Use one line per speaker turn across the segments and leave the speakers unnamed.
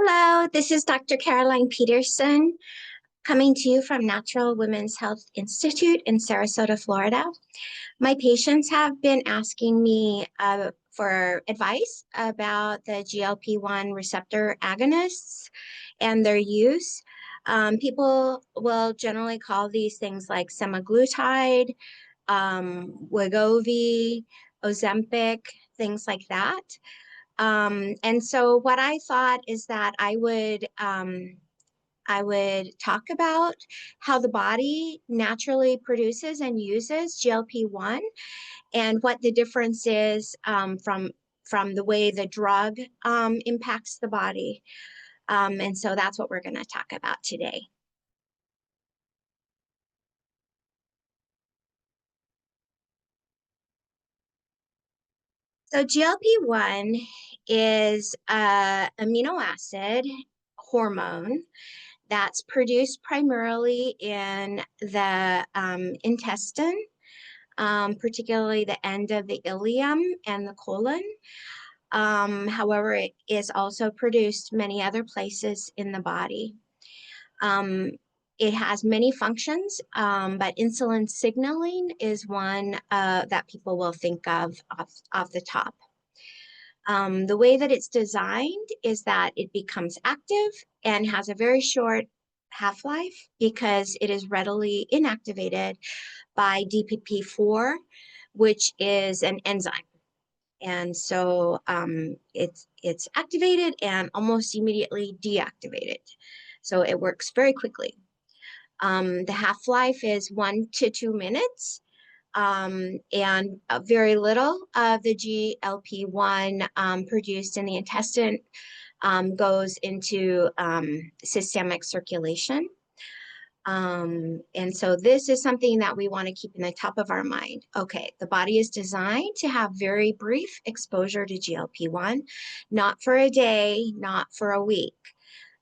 Hello, this is Dr. Caroline Peterson coming to you from Natural Women's Health Institute in Sarasota, Florida. My patients have been asking me for advice about the GLP-1 receptor agonists and their use. People will generally call these things like semaglutide, Wegovy, Ozempic, things like that. And so what I thought is that I would talk about how the body naturally produces and uses GLP-1 and what the difference is from the way the drug impacts the body. And so that's what we're going to talk about today. So GLP-1 is an amino acid hormone that's produced primarily in the intestine, particularly the end of the ileum and the colon. However, it is also produced many other places in the body. It has many functions, but insulin signaling is one that people will think of off the top. The way that it's designed is that it becomes active and has a very short half-life because it is readily inactivated by DPP-4, which is an enzyme. And so it's activated and almost immediately deactivated. So it works very quickly. The half-life is 1 to 2 minutes. And very little of the GLP-1 produced in the intestine goes into systemic circulation. And so this is something that we want to keep in the top of our mind. Okay, the body is designed to have very brief exposure to GLP-1, not for a day, not for a week,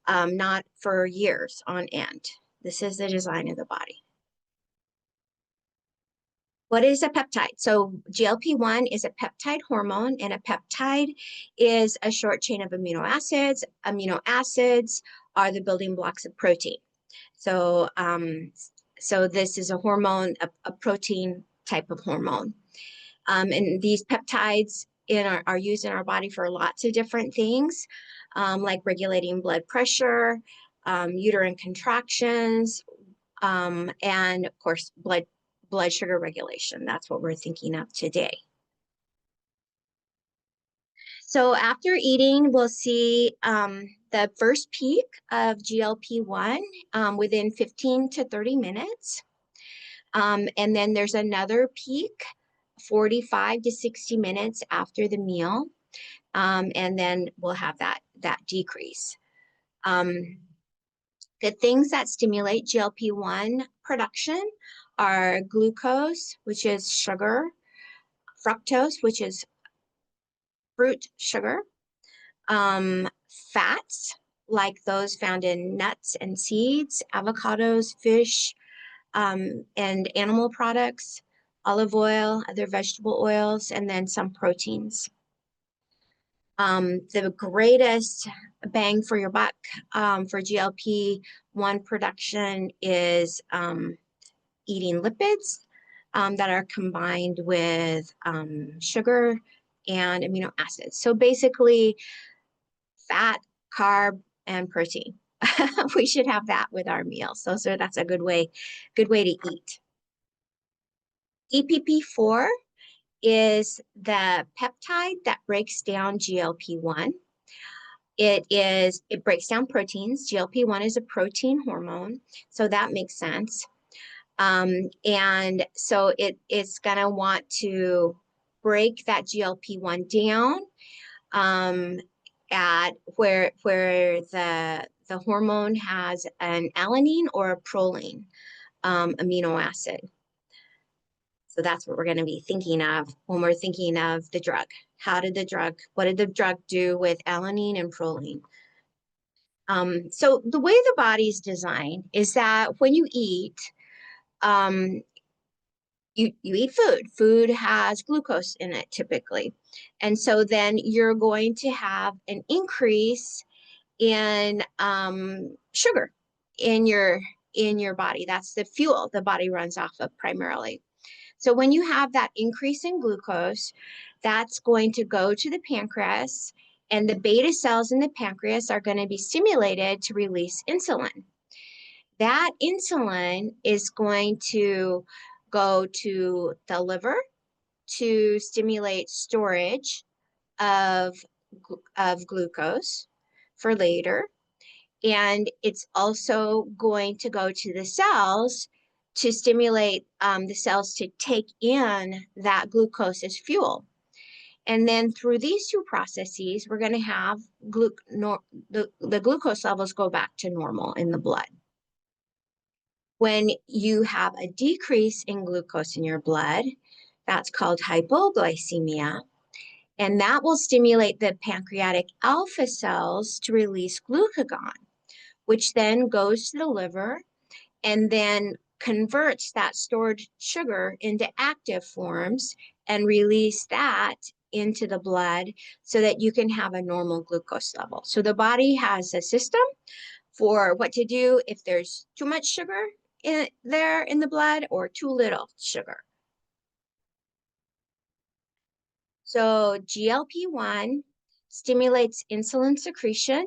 not for years on end. This is the design of the body. What is a peptide? So GLP-1 is a peptide hormone, and a peptide is a short chain of amino acids. Amino acids are the building blocks of protein. So, so this is a hormone, a protein type of hormone. And these peptides are used in our body for lots of different things, like regulating blood pressure, uterine contractions, and of course, blood sugar regulation. That's what we're thinking of today. So after eating, we'll see the first peak of GLP-1 within 15 to 30 minutes. And then there's another peak 45 to 60 minutes after the meal. And then we'll have that decrease. The things that stimulate GLP-1 production are glucose, which is sugar, fructose, which is fruit sugar, fats, like those found in nuts and seeds, avocados, fish, and animal products, olive oil, other vegetable oils, and then some proteins. The greatest bang for your buck for GLP-1 production is eating lipids that are combined with sugar and amino acids. So basically fat, carb, and protein. We should have that with our meals. So that's a good way to eat. DPP-4 is the peptide that breaks down GLP-1. It breaks down proteins. GLP-1 is a protein hormone, so that makes sense. And so it's gonna want to break that GLP-1 down at where the hormone has an alanine or a proline amino acid. So that's what we're going to be thinking of when we're thinking of the drug. What did the drug do with alanine and proline? So the way the body's designed is that when you eat, you eat food. Food has glucose in it typically. And so then you're going to have an increase in sugar in your body. That's the fuel the body runs off of primarily. So when you have that increase in glucose, that's going to go to the pancreas, and the beta cells in the pancreas are going to be stimulated to release insulin. That insulin is going to go to the liver to stimulate storage of, of glucose for later. And it's also going to go to the cells to stimulate the cells to take in that glucose as fuel. And then through these two processes, we're going to have the glucose levels go back to normal in the blood. When you have a decrease in glucose in your blood, that's called hypoglycemia. And that will stimulate the pancreatic alpha cells to release glucagon, which then goes to the liver and then converts that stored sugar into active forms and release that into the blood so that you can have a normal glucose level. So the body has a system for what to do if there's too much sugar in the blood or too little sugar. So GLP-1 stimulates insulin secretion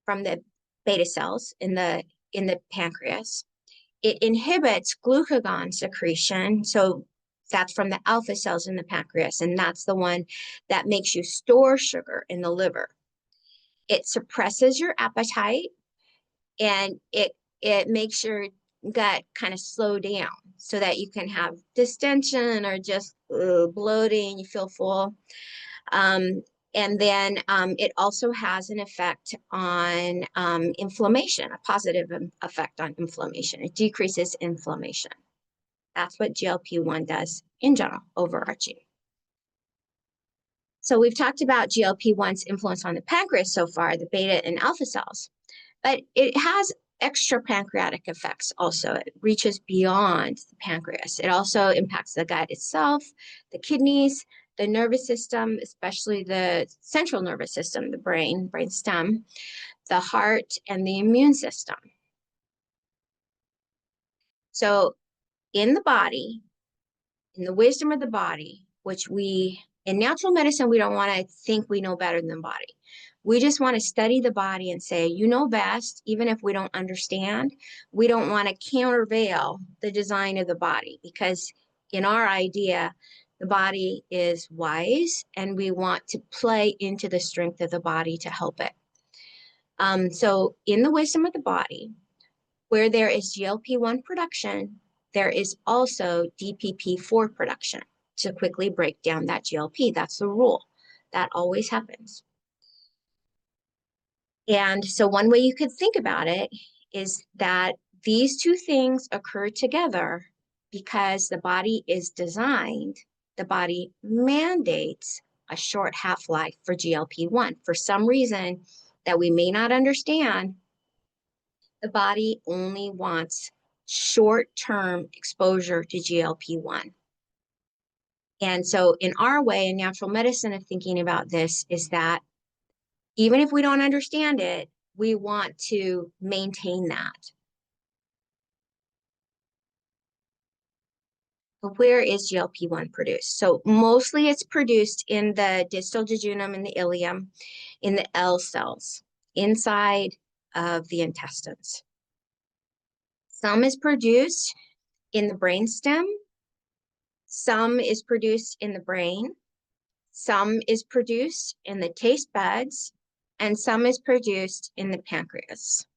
from the beta cells in the pancreas. It inhibits glucagon secretion. So that's from the alpha cells in the pancreas, and that's the one that makes you store sugar in the liver. It suppresses your appetite, and it makes your gut kind of slow down so that you can have distension or just bloating, you feel full. And then it also has an effect on inflammation, a positive effect on inflammation. It decreases inflammation. That's what GLP-1 does in general, overarching. So we've talked about GLP-1's influence on the pancreas so far, the beta and alpha cells, but it has extra pancreatic effects also. It reaches beyond the pancreas. It also impacts the gut itself, the kidneys, the nervous system, especially the central nervous system, the brain stem, the heart, and the immune system. So in the body, in the wisdom of the body, which in natural medicine, we don't want to think we know better than the body. We just want to study the body and say, you know best, even if we don't understand. We don't want to countervail the design of the body, because in our idea, the body is wise and we want to play into the strength of the body to help it. So in the wisdom of the body, where there is GLP-1 production, there is also DPP-4 production to quickly break down that GLP. That's the rule. That always happens. And so one way you could think about it is that these two things occur together because the body is designed, the body mandates a short half-life for GLP-1. For some reason that we may not understand, the body only wants short-term exposure to GLP-1. And so in our way, in natural medicine, of thinking about this is that even if we don't understand it, we want to maintain that. But where is GLP-1 produced? So mostly it's produced in the distal jejunum and the ileum, in the L cells, inside of the intestines. Some is produced in the brainstem. Some is produced in the brain. Some is produced in the taste buds, and some is produced in the pancreas.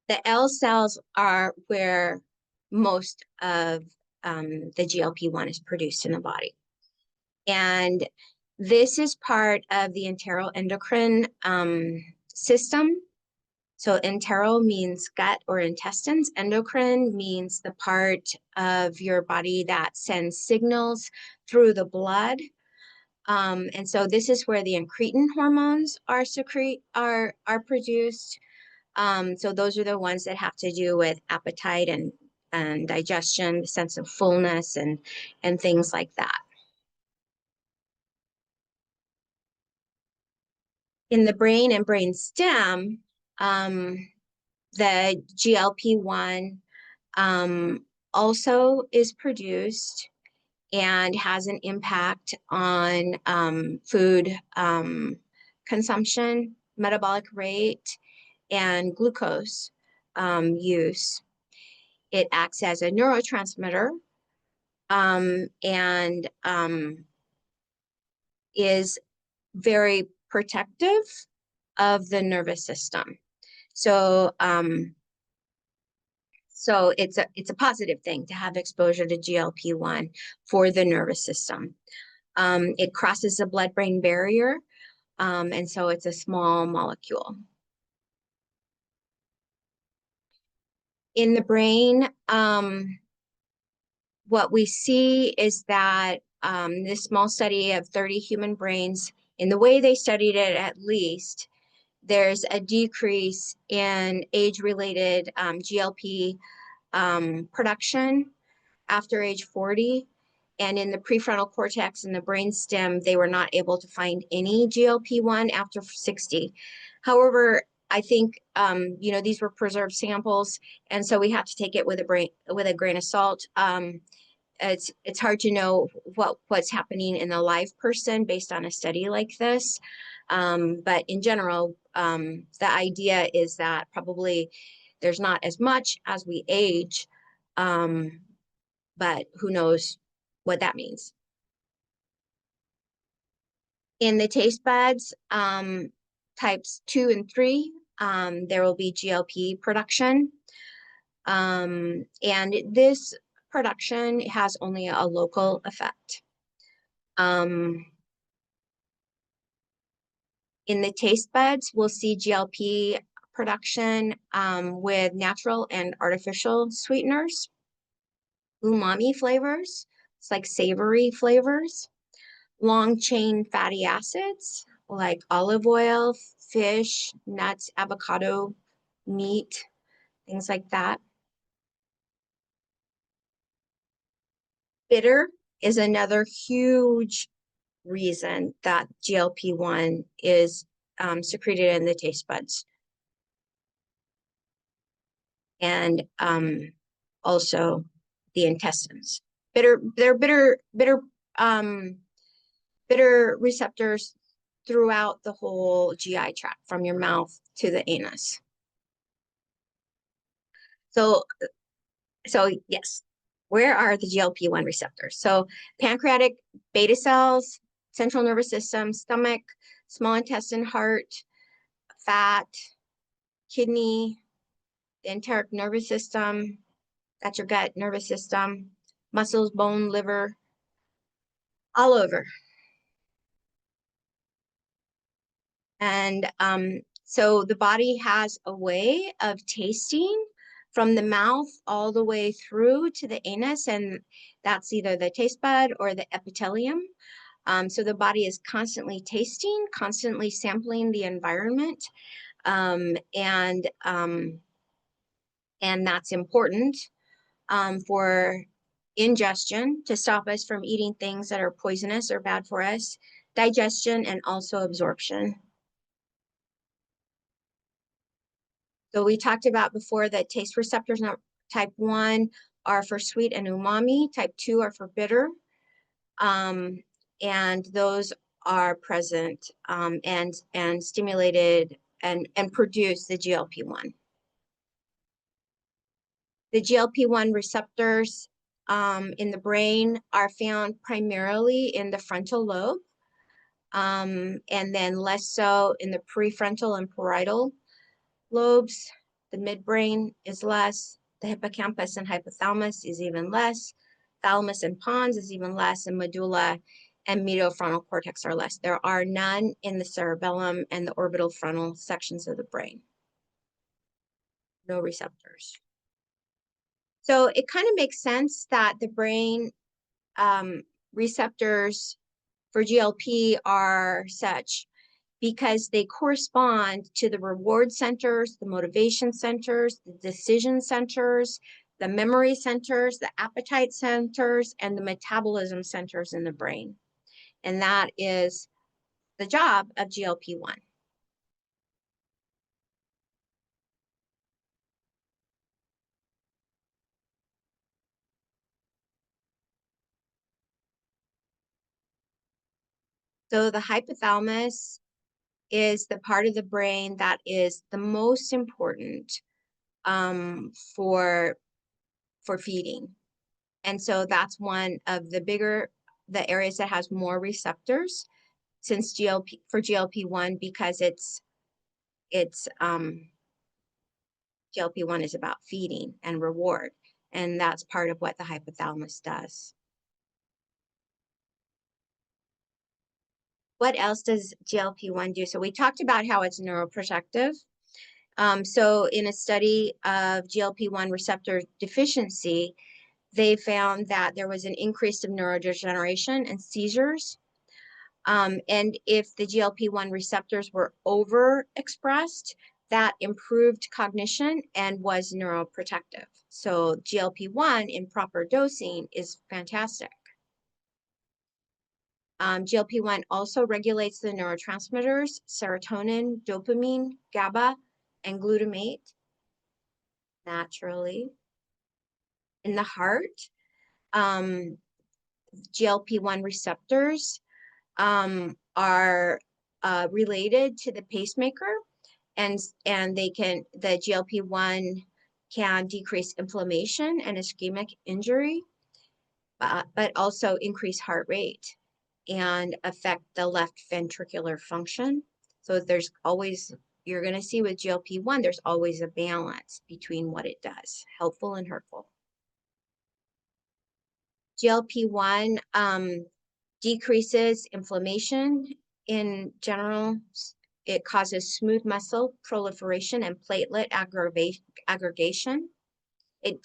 The L cells are where most of the GLP-1 is produced in the body. And this is part of the enteroendocrine system. So entero means gut or intestines. Endocrine means the part of your body that sends signals through the blood. And so this is where the incretin hormones are produced. So those are the ones that have to do with appetite and digestion, the sense of fullness and things like that. In the brain and brain stem, the GLP-1 also is produced and has an impact on food consumption, metabolic rate, and glucose use. It acts as a neurotransmitter and is very protective of the nervous system. So, so it's a positive thing to have exposure to GLP-1 for the nervous system. It crosses the blood-brain barrier, and so it's a small molecule. In the brain, what we see is that this small study of 30 human brains, in the way they studied it at least, there's a decrease in age-related GLP production after age 40. And in the prefrontal cortex and the brainstem, they were not able to find any GLP-1 after 60. However, I think these were preserved samples, and so we have to take it with a grain of salt. It's hard to know what's happening in a live person based on a study like this. But in general, the idea is that probably there's not as much as we age, but who knows what that means. In the taste buds, types 2 and 3, there will be GLP production. And this production has only a local effect. In the taste buds, we'll see GLP production with natural and artificial sweeteners, umami flavors, it's like savory flavors, long chain fatty acids like olive oil, fish, nuts, avocado, meat, things like that. Bitter is another huge reason that GLP-1 is secreted in the taste buds. And also the intestines. Bitter receptors throughout the whole GI tract, from your mouth to the anus. So yes, where are the GLP-1 receptors? So pancreatic beta cells, central nervous system, stomach, small intestine, heart, fat, kidney, the enteric nervous system, that's your gut nervous system, muscles, bone, liver, all over. And so the body has a way of tasting from the mouth all the way through to the anus, and that's either the taste bud or the epithelium. So the body is constantly tasting, constantly sampling the environment, and that's important for ingestion to stop us from eating things that are poisonous or bad for us, digestion, and also absorption. So we talked about before that taste receptors, type 1 are for sweet and umami, type 2 are for bitter, and those are present and stimulated and produce the GLP-1. The GLP-1 receptors in the brain are found primarily in the frontal lobe, and then less so in the prefrontal and parietal lobes. The midbrain is less. The hippocampus and hypothalamus is even less. Thalamus and pons is even less, and medulla and medial frontal cortex are less. There are none in the cerebellum and the orbital frontal sections of the brain. No receptors. So it kind of makes sense that the brain receptors for GLP are such, because they correspond to the reward centers, the motivation centers, the decision centers, the memory centers, the appetite centers, and the metabolism centers in the brain. And that is the job of GLP-1. So the hypothalamus is the part of the brain that is the most important for feeding. And so that's one of the areas that has more receptors since GLP-1, because it's GLP-1 is about feeding and reward, and that's part of what the hypothalamus does. What else does GLP-1 do? So we talked about how it's neuroprotective. So in a study of GLP-1 receptor deficiency, they found that there was an increase of neurodegeneration and seizures. And if the GLP-1 receptors were overexpressed, that improved cognition and was neuroprotective. So GLP-1 in proper dosing is fantastic. GLP-1 also regulates the neurotransmitters, serotonin, dopamine, GABA, and glutamate naturally. In the heart, GLP-1 receptors are related to the pacemaker, and the GLP-1 can decrease inflammation and ischemic injury, but also increase heart rate and affect the left ventricular function. So you're going to see with GLP-1, there's always a balance between what it does, helpful and hurtful. GLP-1 decreases inflammation in general. It causes smooth muscle proliferation and platelet aggregation. It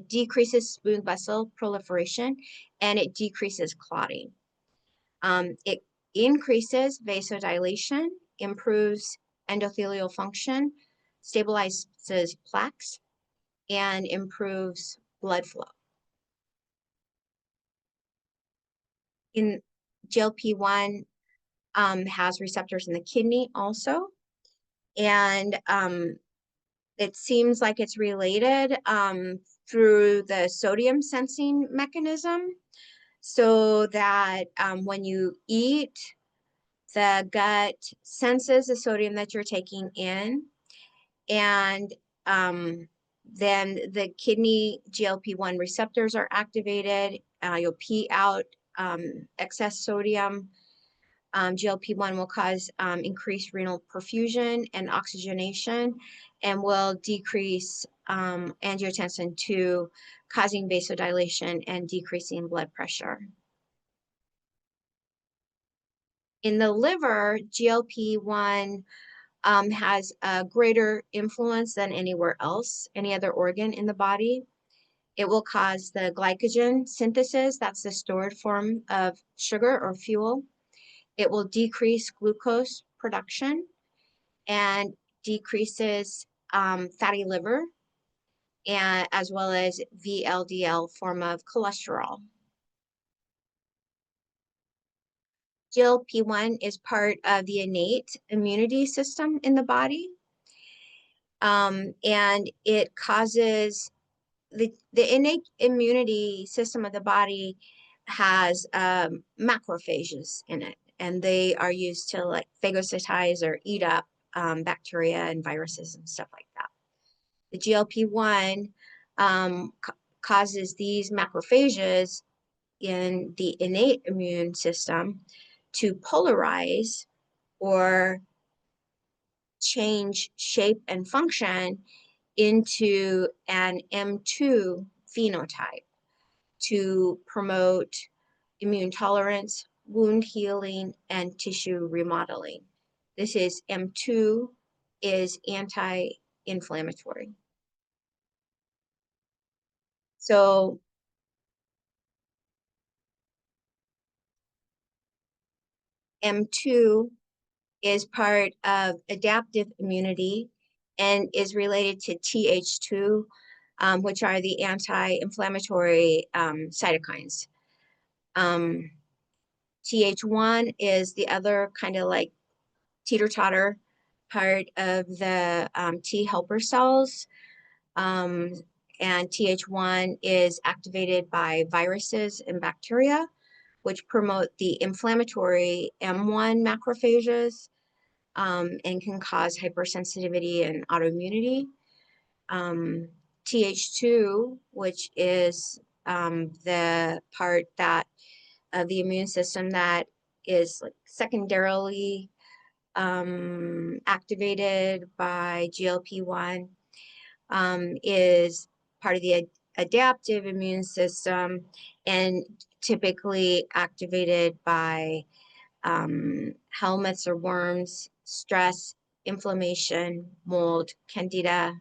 decreases smooth muscle proliferation, and it decreases clotting. It increases vasodilation, improves endothelial function, stabilizes plaques, and improves blood flow. In GLP-1 has receptors in the kidney also, and it seems like it's related through the sodium sensing mechanism, so that when you eat, the gut senses the sodium that you're taking in, and then the kidney GLP-1 receptors are activated. You'll pee out excess sodium. GLP-1 will cause increased renal perfusion and oxygenation, and will decrease angiotensin II, causing vasodilation and decreasing blood pressure. In the liver, GLP-1 has a greater influence than anywhere else, any other organ in the body. It will cause the glycogen synthesis, that's the stored form of sugar or fuel. It will decrease glucose production and decreases fatty liver, and as well as VLDL form of cholesterol. GLP-1 is part of the innate immunity system in the body, and it causes the innate immunity system of the body has macrophages in it, and they are used to like phagocytize or eat up bacteria and viruses and stuff like that. The GLP-1 causes these macrophages in the innate immune system to polarize or change shape and function into an M2 phenotype to promote immune tolerance, wound healing, and tissue remodeling. This is M2 is anti-inflammatory. So M2 is part of adaptive immunity and is related to Th2, which are the anti-inflammatory cytokines. Th1 is the other kind of like teeter-totter part of the T helper cells. And Th1 is activated by viruses and bacteria, which promote the inflammatory M1 macrophages and can cause hypersensitivity and autoimmunity. Th2, which is the part that of the immune system that is like secondarily activated by GLP-1, is part of the adaptive immune system and typically activated by helminths or worms, stress, inflammation, mold, candida,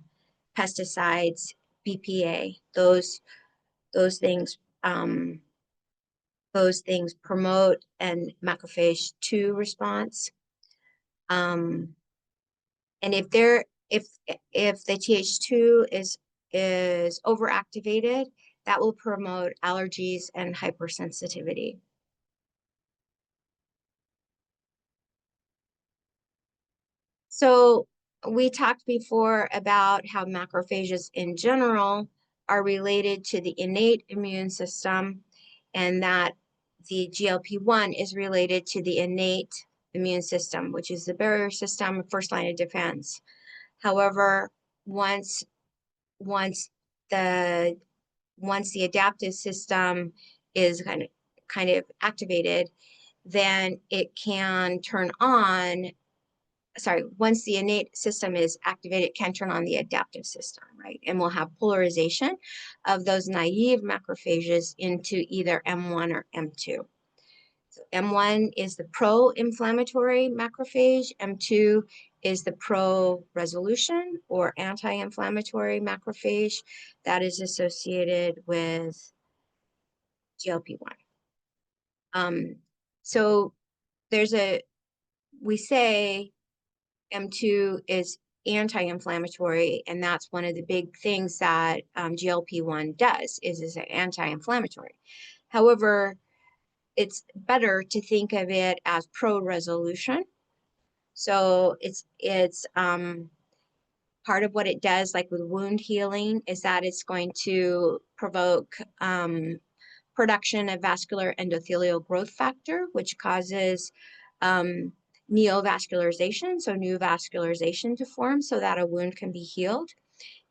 pesticides, BPA. Those things promote an macrophage 2 response. And if the Th2 is overactivated, that will promote allergies and hypersensitivity. So we talked before about how macrophages in general are related to the innate immune system, and that the GLP-1 is related to the innate immune system, which is the barrier system, first line of defense. However, once the adaptive system is kind of activated, then it can turn on. Once the innate system is activated, it can turn on the adaptive system, right? And we'll have polarization of those naive macrophages into either M1 or M2. So M1 is the pro-inflammatory macrophage. M2 is the pro-resolution or anti-inflammatory macrophage that is associated with GLP-1. So we say M2 is anti-inflammatory, and that's one of the big things that GLP-1 does, is anti-inflammatory. However, it's better to think of it as pro-resolution. So it's part of what it does, like with wound healing, is that it's going to provoke production of vascular endothelial growth factor, which causes neovascularization, so new vascularization to form so that a wound can be healed.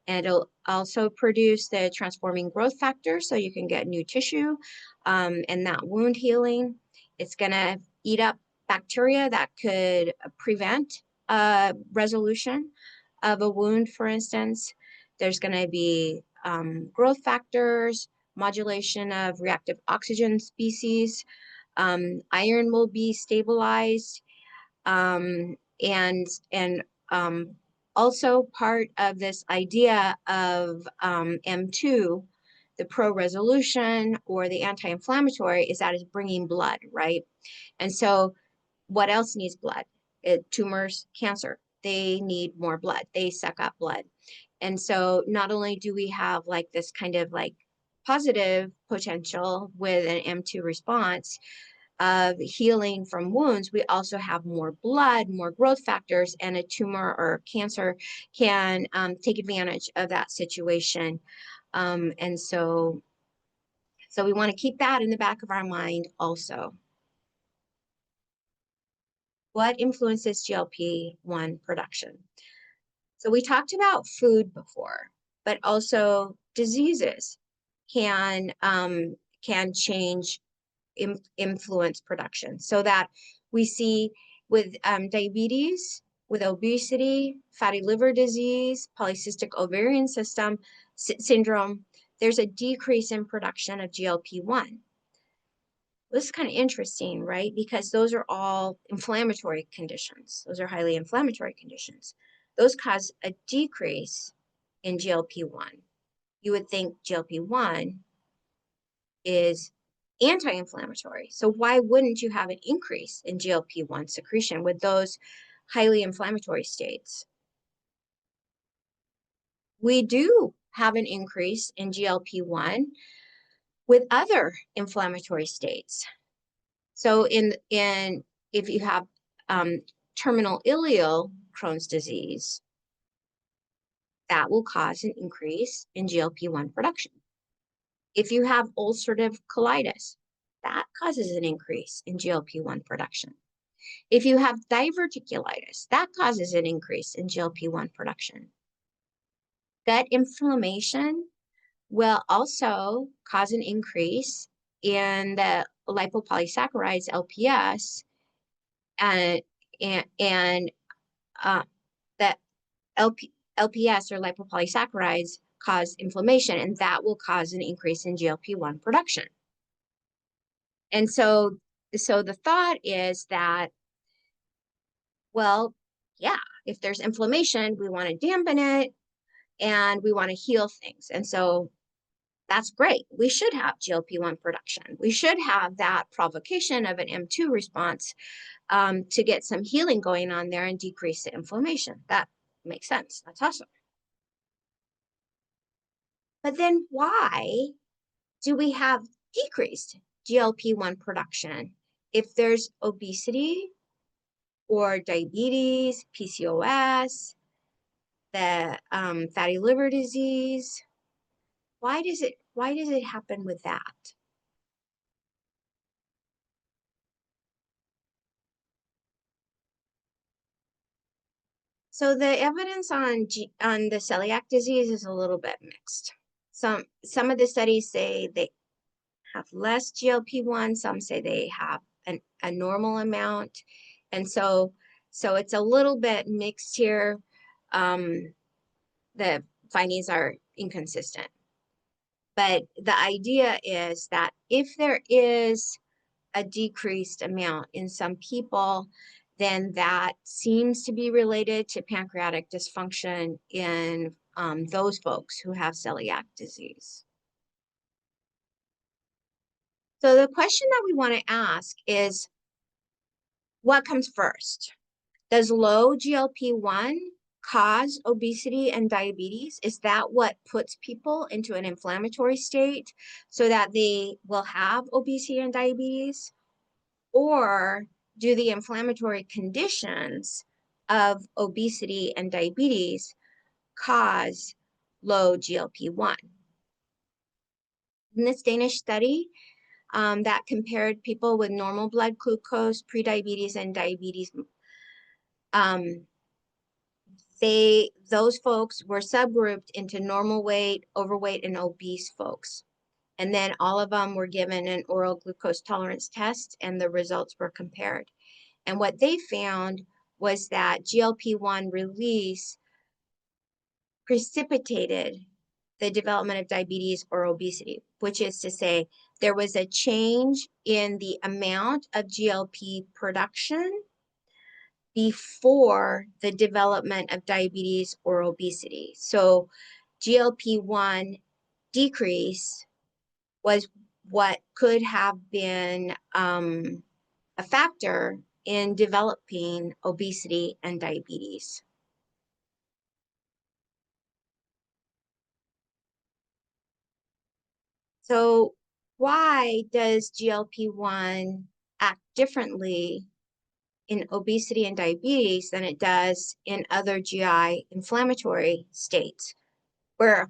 And it'll also produce the transforming growth factor so you can get new tissue and that wound healing. It's going to eat up bacteria that could prevent resolution of a wound, for instance. There's going to be growth factors, modulation of reactive oxygen species. Iron will be stabilized. And also part of this idea of M2, the pro-resolution or the anti-inflammatory, is that it's bringing blood, right? And so what else needs blood? Tumors, cancer, they need more blood. They suck up blood. And so not only do we have like this kind of like positive potential with an M2 response of healing from wounds, we also have more blood, more growth factors, and a tumor or cancer can take advantage of that situation. And so we want to keep that in the back of our mind also. What influences GLP-1 production? So we talked about food before, but also diseases can change influence production, so that we see with diabetes, with obesity, fatty liver disease, polycystic ovarian syndrome, there's a decrease in production of GLP-1. This is kind of interesting, right? Because those are all inflammatory conditions. Those are highly inflammatory conditions. Those cause a decrease in GLP-1. You would think GLP-1 is anti-inflammatory. So why wouldn't you have an increase in GLP-1 secretion with those highly inflammatory states? We do have an increase in GLP-1 with other inflammatory states. So if you have terminal ileal Crohn's disease, that will cause an increase in GLP-1 production. If you have ulcerative colitis, that causes an increase in GLP-1 production. If you have diverticulitis, that causes an increase in GLP-1 production. Gut inflammation will also cause an increase in the lipopolysaccharides LPS, and uh, that LPS or lipopolysaccharides cause inflammation, and that will cause an increase in GLP-1 production. And so the thought is that, well, yeah, if there's inflammation, we want to dampen it and we want to heal things. And so that's great. We should have GLP-1 production. We should have that provocation of an M2 response to get some healing going on there and decrease the inflammation. That makes sense. That's awesome. But then why do we have decreased GLP-1 production if there's obesity or diabetes, PCOS, the fatty liver disease? Why does it happen with that? So the evidence on the celiac disease is a little bit mixed. Some of the studies say they have less GLP-1, some say they have a normal amount. And so it's a little bit mixed here. The findings are inconsistent. But the idea is that if there is a decreased amount in some people, then that seems to be related to pancreatic dysfunction in those folks who have celiac disease. So the question that we want to ask is, what comes first? Does low GLP-1 cause obesity and diabetes? Is that what puts people into an inflammatory state so that they will have obesity and diabetes? Or do the inflammatory conditions of obesity and diabetes cause low GLP-1? In this Danish study that compared people with normal blood glucose, prediabetes, and diabetes, those folks were subgrouped into normal weight, overweight, and obese folks. And then all of them were given an oral glucose tolerance test, and the results were compared. And what they found was that GLP-1 release precipitated the development of diabetes or obesity, which is to say there was a change in the amount of GLP production before the development of diabetes or obesity. So GLP-1 decrease was what could have been a factor in developing obesity and diabetes. So why does GLP-1 act differently in obesity and diabetes than it does in other GI inflammatory states? Where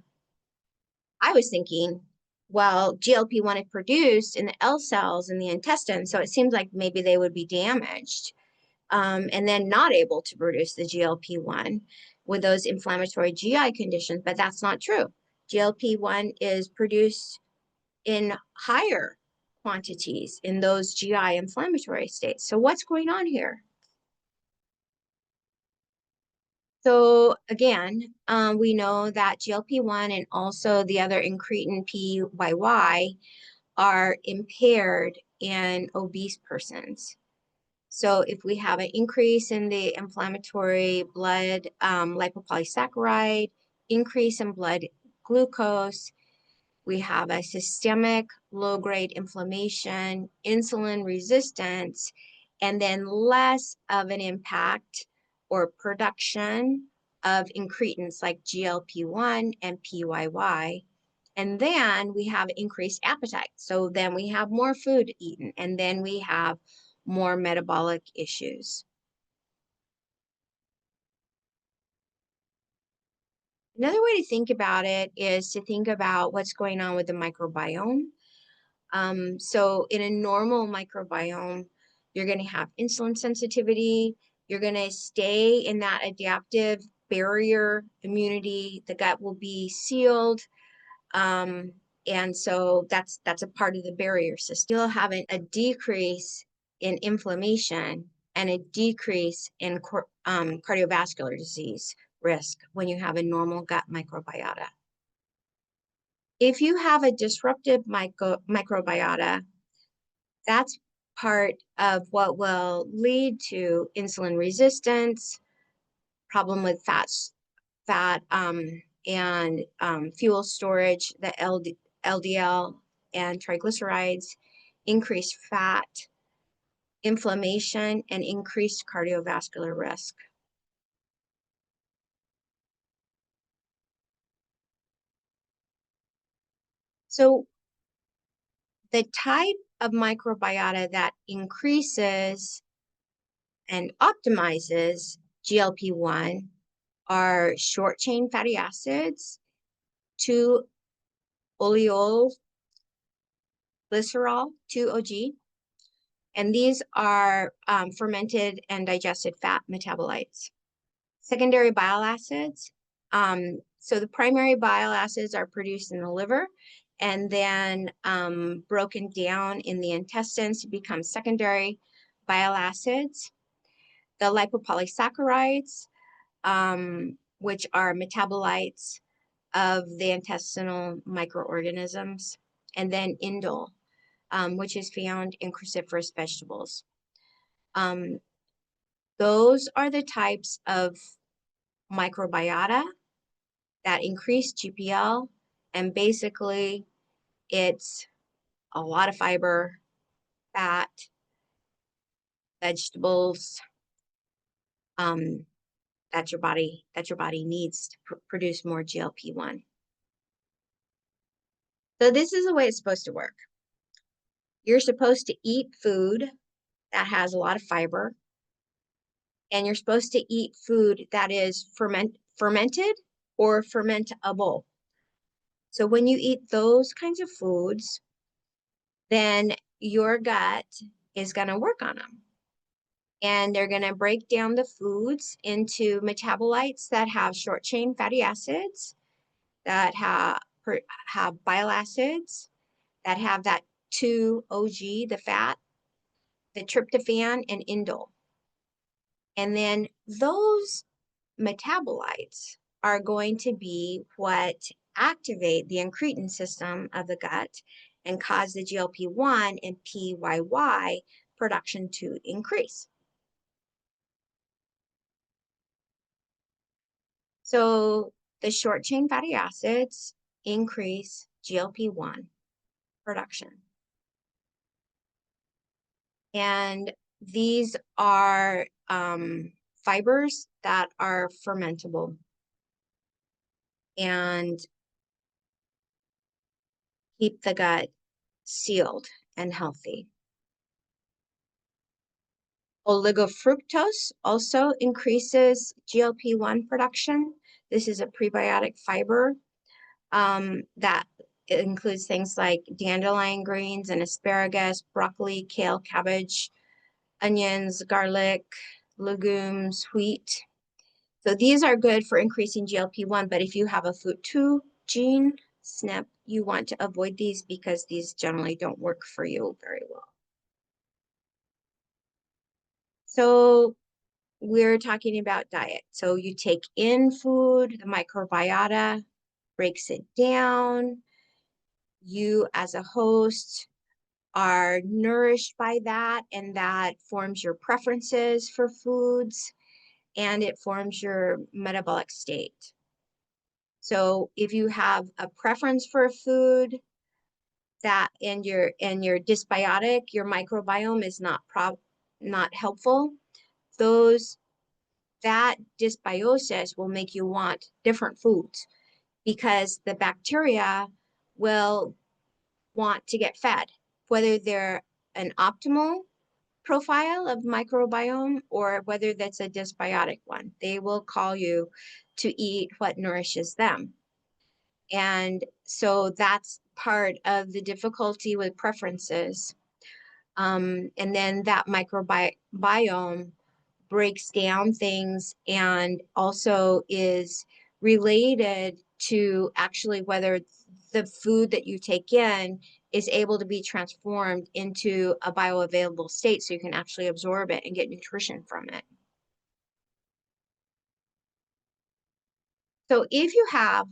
I was thinking, well, GLP-1 is produced in the L cells in the intestine, so it seems like maybe they would be damaged and then not able to produce the GLP-1 with those inflammatory GI conditions, but that's not true. GLP-1 is produced in higher quantities in those GI inflammatory states. So what's going on here? So again, we know that GLP-1 and also the other incretin PYY are impaired in obese persons. So if we have an increase in the inflammatory blood lipopolysaccharide, increase in blood glucose, we have a systemic low-grade inflammation, insulin resistance, and then less of an impact or production of incretins like GLP-1 and PYY. And then we have increased appetite. So then we have more food eaten, and then we have more metabolic issues. Another way to think about it is to think about what's going on with the microbiome. So in a normal microbiome, you're going to have insulin sensitivity. You're going to stay in that adaptive barrier immunity. The gut will be sealed. And so that's a part of the barrier system. You'll have a decrease in inflammation and a decrease in cardiovascular disease risk when you have a normal gut microbiota. If you have a disruptive microbiota, that's part of what will lead to insulin resistance, problem with fat and fuel storage, the LDL and triglycerides, increased fat, inflammation, and increased cardiovascular risk. So the type of microbiota that increases and optimizes GLP-1 are short chain fatty acids, 2-oleoyl glycerol, 2-OG, and these are fermented and digested fat metabolites. Secondary bile acids. So the primary bile acids are produced in the liver and then broken down in the intestines to become secondary bile acids. The lipopolysaccharides, which are metabolites of the intestinal microorganisms, and then indole, which is found in cruciferous vegetables. Those are the types of microbiota that increase GPL, and basically it's a lot of fiber, fat, vegetables, that your body needs to produce more GLP-1. So this is the way it's supposed to work. You're supposed to eat food that has a lot of fiber, and you're supposed to eat food that is fermented or fermentable. So when you eat those kinds of foods, then your gut is going to work on them. And they're going to break down the foods into metabolites that have short chain fatty acids, that have bile acids, that have that 2-OG, the fat, the tryptophan, and indole. And then those metabolites are going to be what activate the incretin system of the gut and cause the GLP-1 and PYY production to increase. So the short chain fatty acids increase GLP-1 production. And these are fibers that are fermentable and keep the gut sealed and healthy. Oligofructose also increases GLP-1 production. This is a prebiotic fiber that includes things like dandelion greens and asparagus, broccoli, kale, cabbage, onions, garlic, legumes, wheat. So these are good for increasing GLP-1, but if you have a FUT2 gene SNP, you want to avoid these because these generally don't work for you very well. So we're talking about diet. So you take in food, the microbiota breaks it down. You as a host are nourished by that, and that forms your preferences for foods, and it forms your metabolic state. So if you have a preference for a food that and you're dysbiotic, your microbiome is not helpful, that dysbiosis will make you want different foods because the bacteria will want to get fed, whether they're an optimal profile of microbiome or whether that's a dysbiotic one. They will call you to eat what nourishes them. And so that's part of the difficulty with preferences. And then that microbiome breaks down things and also is related to actually whether the food that you take in is able to be transformed into a bioavailable state so you can actually absorb it and get nutrition from it. So if you have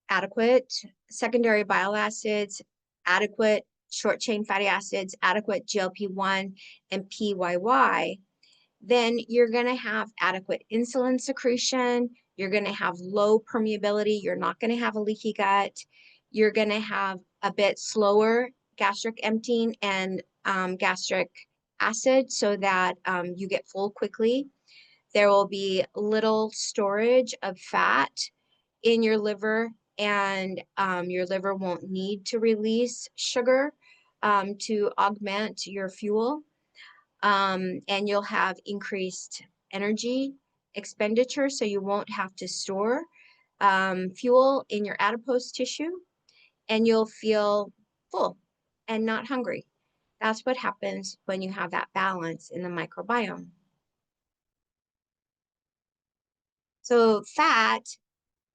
adequate secondary bile acids, adequate short chain fatty acids, adequate GLP-1 and PYY, then you're going to have adequate insulin secretion. You're going to have low permeability. You're not going to have a leaky gut. You're going to have a bit slower gastric emptying and gastric acid so that you get full quickly. There will be little storage of fat in your liver, and your liver won't need to release sugar to augment your fuel. And you'll have increased energy expenditure, so you won't have to store fuel in your adipose tissue, and you'll feel full and not hungry. That's what happens when you have that balance in the microbiome. So fat,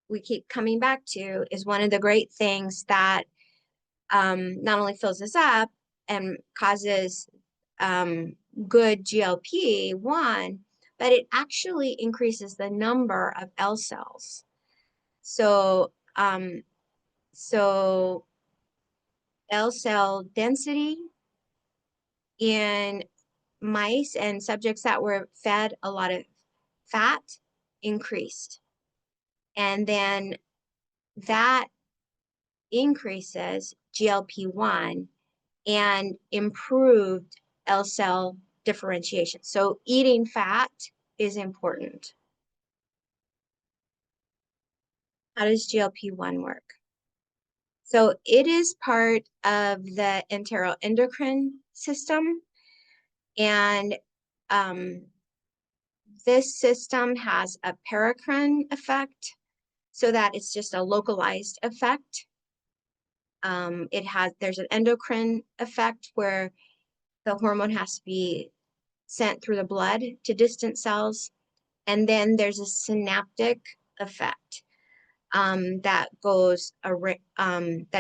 we keep coming back to, is one of the great things that not only fills us up and causes good GLP-1, but it actually increases the number of L cells. So, so L cell density in mice and subjects that were fed a lot of fat increased. And then that increases GLP-1 and improved L cell differentiation. So eating fat is important. How does GLP-1 work? So it is part of the enteroendocrine system, and this system has a paracrine effect, so that it's just a localized effect. There's an endocrine effect where the hormone has to be sent through the blood to distant cells, and then there's a synaptic effect that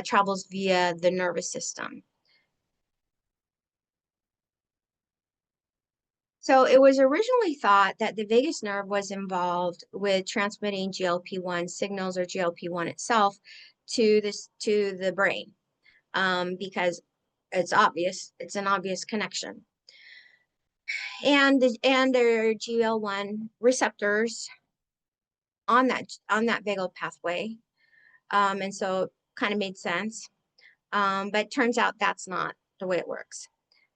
travels via the nervous system. So it was originally thought that the vagus nerve was involved with transmitting GLP-1 signals or GLP-1 itself to the brain, because it's obvious, it's an obvious connection. And there are GL1 receptors on that vagal pathway, and so it kind of made sense. But turns out that's not the way it works.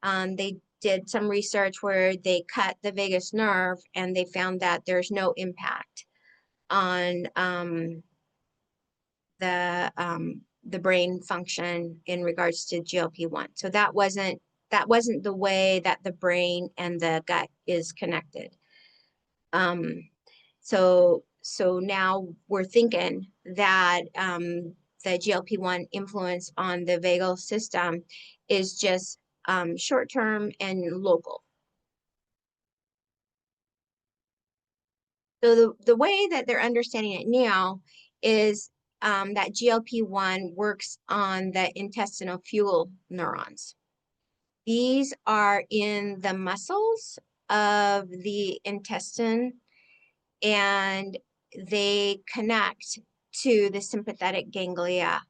They did some research where they cut the vagus nerve, and they found that there's no impact on the brain function in regards to GLP-1. So that wasn't the way that the brain and the gut is connected. So now we're thinking that the GLP-1 influence on the vagal system is just short-term and local. So the way that they're understanding it now is that GLP-1 works on the intestinal fuel neurons. These are in the muscles of the intestine, and they connect to the sympathetic ganglia.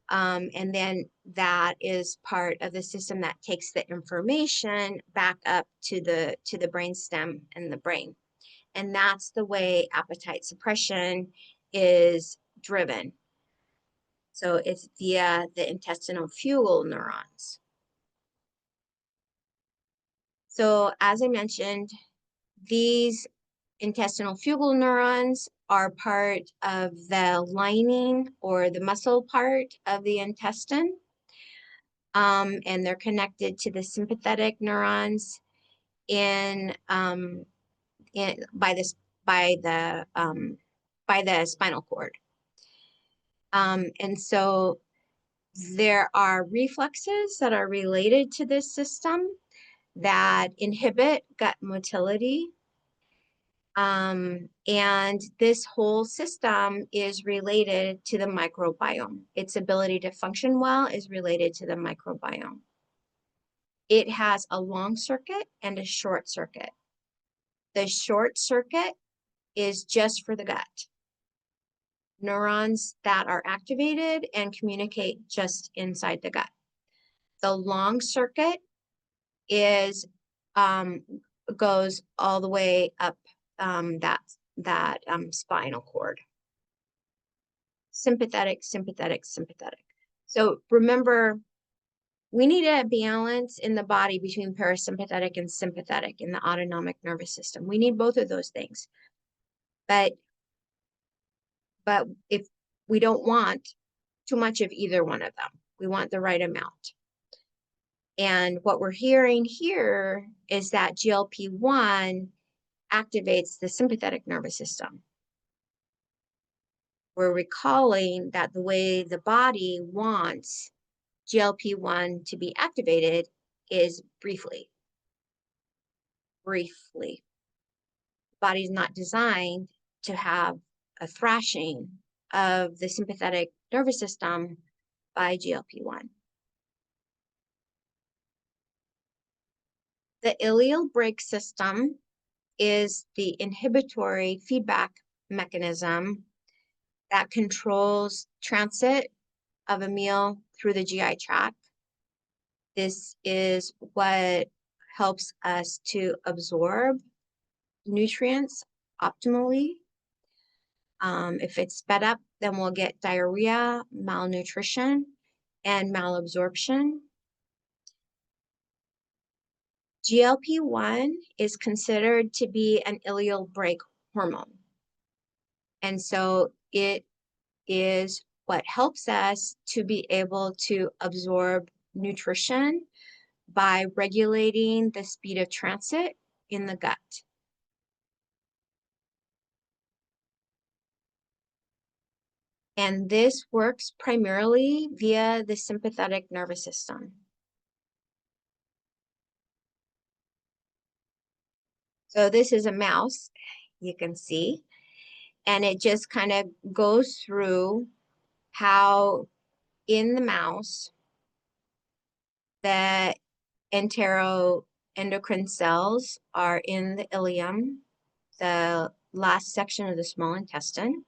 And then that is part of the system that takes the information back up to the brainstem and the brain. And that's the way appetite suppression is driven. So it's via the intestinal fuel neurons. So as I mentioned, these intestinal fuel neurons are part of the lining or the muscle part of the intestine. And they're connected to the sympathetic neurons by the spinal cord. And so There are reflexes that are related to this system that inhibit gut motility. And this whole system is related to the microbiome. Its ability to function well is related to the microbiome. It has a long circuit and a short circuit. The short circuit is just for the gut. Neurons that are activated and communicate just inside the gut. The long circuit is goes all the way up that spinal cord. Sympathetic, sympathetic, sympathetic. So remember, we need a balance in the body between parasympathetic and sympathetic in the autonomic nervous system. We need both of those things. But if we don't want too much of either one of them, we want the right amount. And what we're hearing here is that GLP-1 activates the sympathetic nervous system. We're recalling that the way the body wants GLP-1 to be activated is briefly. Briefly. The body's not designed to have a thrashing of the sympathetic nervous system by GLP-1. The ileal brake system is the inhibitory feedback mechanism that controls transit of a meal through the GI tract. This is what helps us to absorb nutrients optimally. If it's sped up, then we'll get diarrhea, malnutrition, and malabsorption. GLP-1 is considered to be an ileal brake hormone. And so it is what helps us to be able to absorb nutrition by regulating the speed of transit in the gut. And this works primarily via the sympathetic nervous system. So this is a mouse, you can see, and it just kind of goes through how in the mouse the enteroendocrine cells are in the ileum, the last section of the small intestine.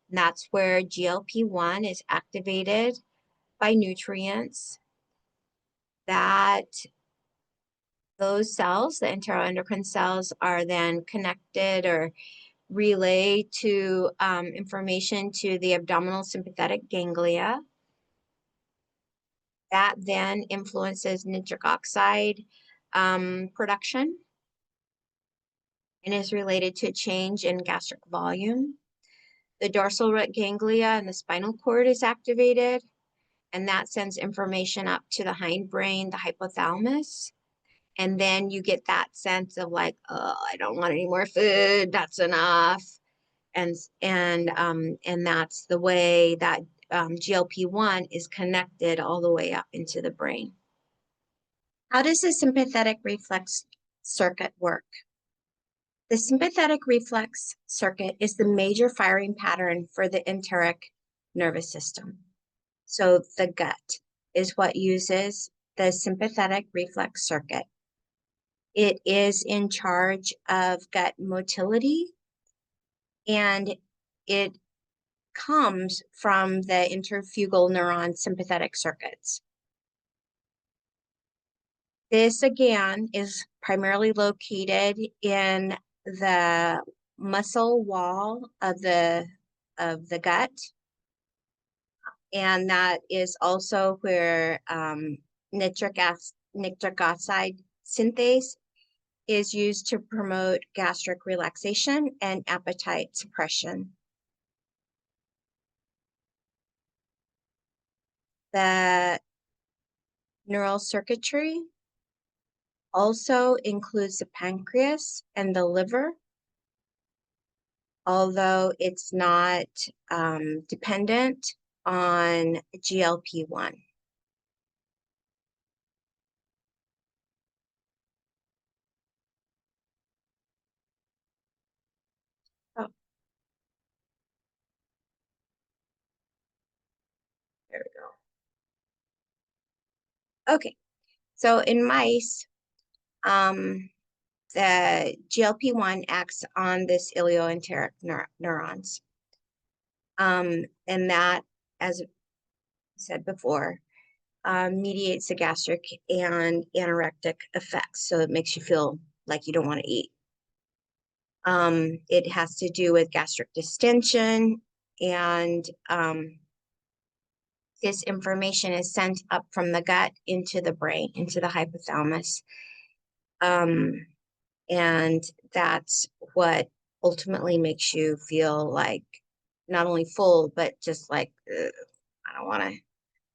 And that's where GLP-1 is activated by nutrients that those cells, the enteroendocrine cells, are then connected or relay to information to the abdominal sympathetic ganglia. That then influences nitric oxide production and is related to a change in gastric volume. The dorsal root ganglia and the spinal cord is activated, and that sends information up to the hindbrain, the hypothalamus. And then you get that sense of like, oh, I don't want any more food, that's enough. And that's the way that GLP-1 is connected all the way up into the brain. How does the sympathetic reflex circuit work? The sympathetic reflex circuit is the major firing pattern for the enteric nervous system. So the gut is what uses the sympathetic reflex circuit. It is in charge of gut motility, and it comes from the interfugal neuron sympathetic circuits. This again is primarily located in the muscle wall of the gut, and that is also where nitric oxide synthase is used to promote gastric relaxation and appetite suppression. The neural circuitry also includes the pancreas and the liver, although it's not dependent on GLP-1? Oh, there we go. Okay, so in mice, the GLP-1 acts on this ilioenteric neurons. And that, as I said before, mediates the gastric and anorectic effects. So it makes you feel like you don't want to eat. It has to do with gastric distension, and this information is sent up from the gut into the brain, into the hypothalamus. And that's what ultimately makes you feel like not only full, but just like, I don't want to,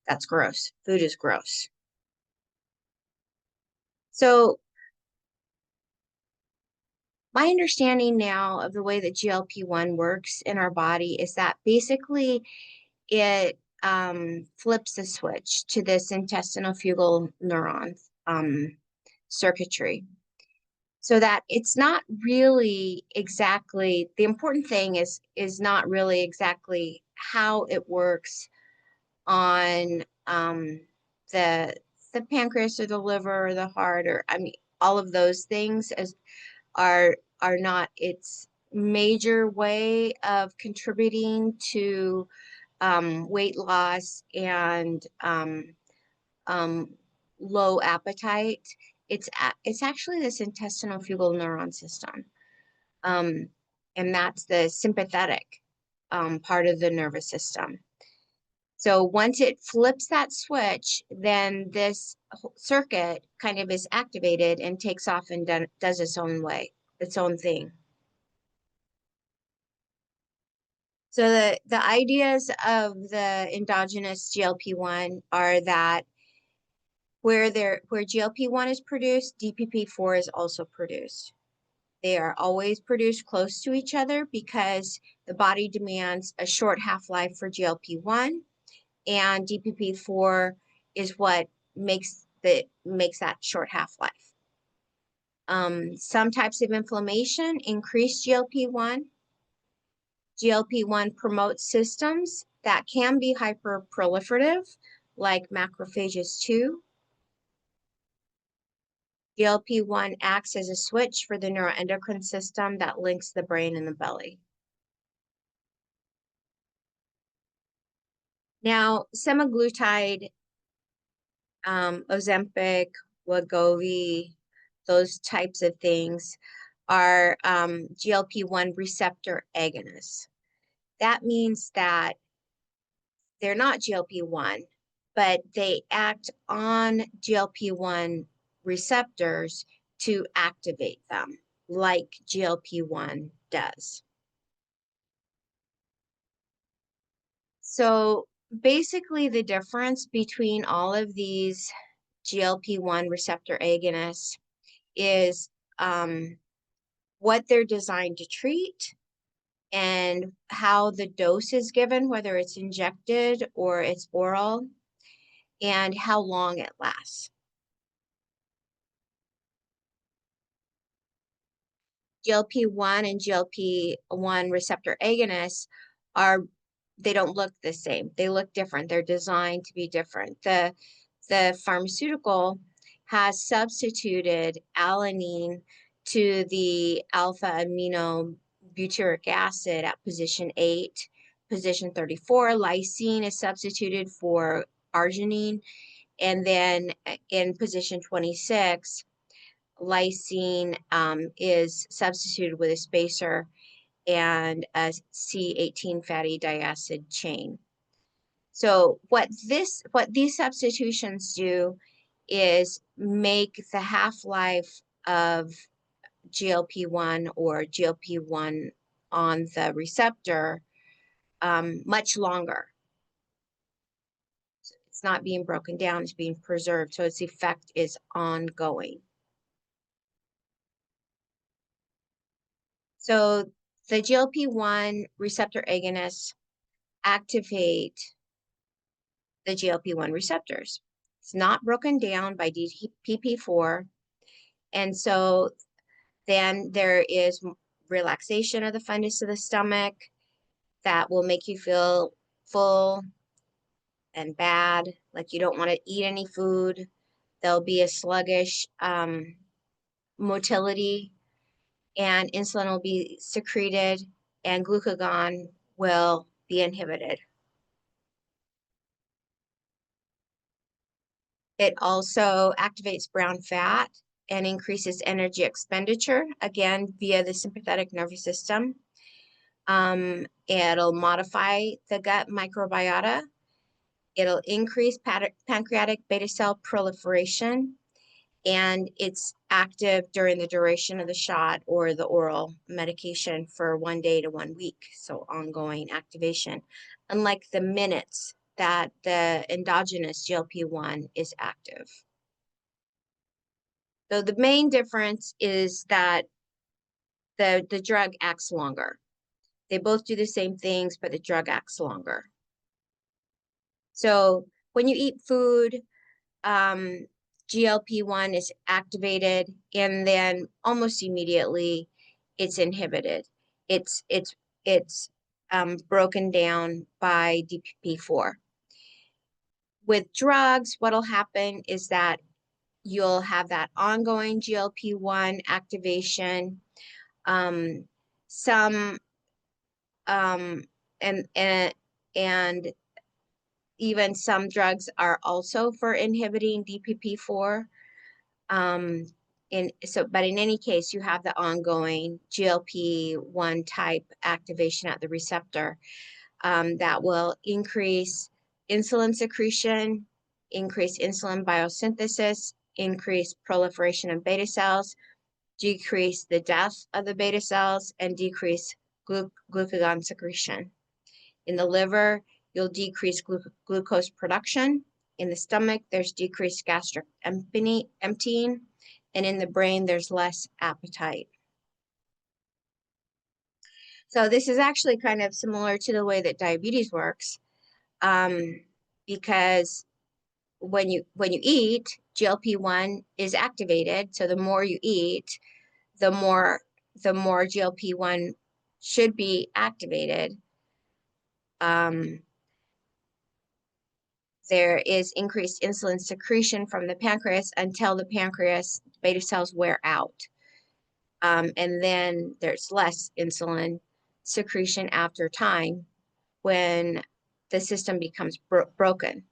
that's gross. Food is gross. So my understanding now of the way that GLP-1 works in our body is that basically it flips the switch to this intestinal fugal neuron circuitry. So that it's not really exactly, the important thing is not really exactly how it works on the pancreas or the liver or the heart, or I mean all of those things as are not its major way of contributing to weight loss and um, low appetite. It's actually this intestinal fugal neuron system, um, and that's the sympathetic part of the nervous system. So once it flips that switch, then this circuit kind of is activated and takes off and does its own way, its own thing. So the ideas of the endogenous GLP-1 are that where GLP-1 is produced, DPP-4 is also produced. They are always produced close to each other because the body demands a short half-life for GLP-1, and DPP-4 is what makes that short half-life. Some types of inflammation increase GLP-1. GLP-1 promotes systems that can be hyperproliferative, like macrophages 2. GLP-1 acts as a switch for the neuroendocrine system that links the brain and the belly. Now, semaglutide, Ozempic, Wegovy, those types of things are GLP-1 receptor agonists. That means that they're not GLP-1, but they act on GLP-1 receptors to activate them, like GLP-1 does. So basically, the difference between all of these GLP-1 receptor agonists is what they're designed to treat and how the dose is given, whether it's injected or it's oral, and how long it lasts. GLP-1 and GLP-1 receptor agonists they don't look the same. They look different. They're designed to be different. The pharmaceutical has substituted alanine to the alpha amino butyric acid at position 8. Position 34, lysine is substituted for arginine. And then in position 26, lysine is substituted with a spacer and a C18 fatty diacid chain. So what these substitutions do is make the half-life of GLP-1 or GLP-1 on the receptor much longer. It's not being broken down, it's being preserved, so its effect is ongoing. So the GLP-1 receptor agonists activate the GLP-1 receptors. It's not broken down by DPP4. And so then there is relaxation of the fundus of the stomach that will make you feel full and bad, like you don't want to eat any food. There'll be a sluggish motility, and insulin will be secreted, and glucagon will be inhibited. It also activates brown fat and increases energy expenditure, again, via the sympathetic nervous system. It'll modify the gut microbiota. It'll increase pancreatic beta cell proliferation, and it's active during the duration of the shot or the oral medication for 1 day to 1 week, so ongoing activation, unlike the minutes that the endogenous GLP-1 is active. So the main difference is that the drug acts longer. They both do the same things, but the drug acts longer. So when you eat food, GLP-1 is activated, and then almost immediately it's inhibited. It's broken down by DPP4. With drugs, what'll happen is that you'll have that ongoing GLP-1 activation. Some and even some drugs are also for inhibiting DPP4. But in any case, you have the ongoing GLP-1 type activation at the receptor that will increase insulin secretion, increase insulin biosynthesis, increase proliferation of beta cells, decrease the death of the beta cells, and decrease glucagon secretion. In the liver, you'll decrease glucose production. In the stomach, there's decreased gastric emptying, and in the brain, there's less appetite. So this is actually kind of similar to the way that diabetes works, because when you eat, GLP-1 is activated. So the more you eat, the more GLP-1 should be activated. There is increased insulin secretion from the pancreas until the pancreas beta cells wear out. And then there's less insulin secretion after time when the system becomes broken.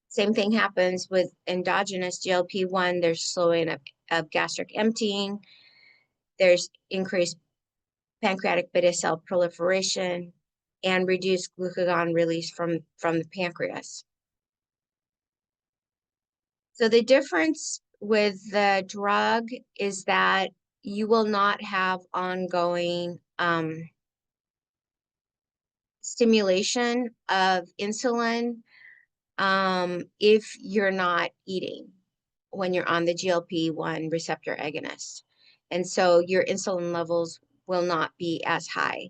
Same thing happens with endogenous GLP-1. There's slowing of gastric emptying. There's increased pancreatic beta cell proliferation and reduced glucagon release from the pancreas. So the difference with the drug is that you will not have ongoing stimulation of insulin if you're not eating when you're on the GLP-1 receptor agonist. And so your insulin levels will not be as high.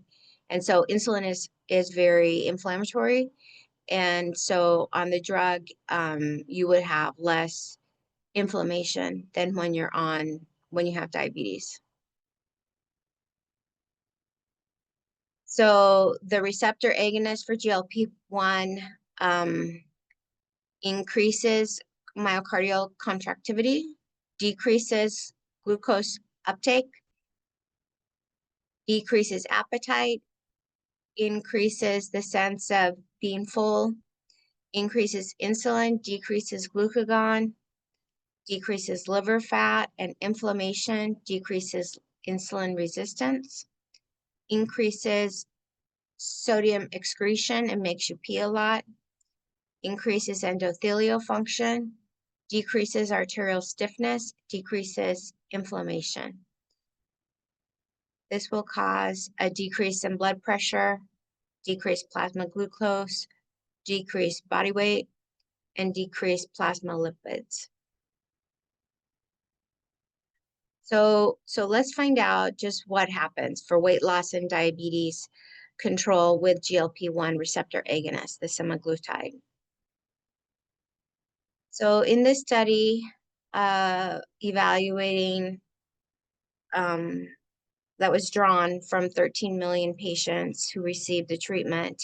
And so insulin is very inflammatory. And so on the drug, you would have less inflammation than when you have diabetes. So the receptor agonist for GLP-1 increases myocardial contractility, decreases glucose uptake, decreases appetite, increases the sense of being full, increases insulin, decreases glucagon, decreases liver fat and inflammation, decreases insulin resistance, increases sodium excretion and makes you pee a lot, increases endothelial function, decreases arterial stiffness, decreases inflammation. This will cause a decrease in blood pressure, decreased plasma glucose, decreased body weight, and decreased plasma lipids. So let's find out just what happens for weight loss and diabetes control with GLP-1 receptor agonist, the semaglutide. So in this study, evaluating that was drawn from 13 million patients who received the treatment,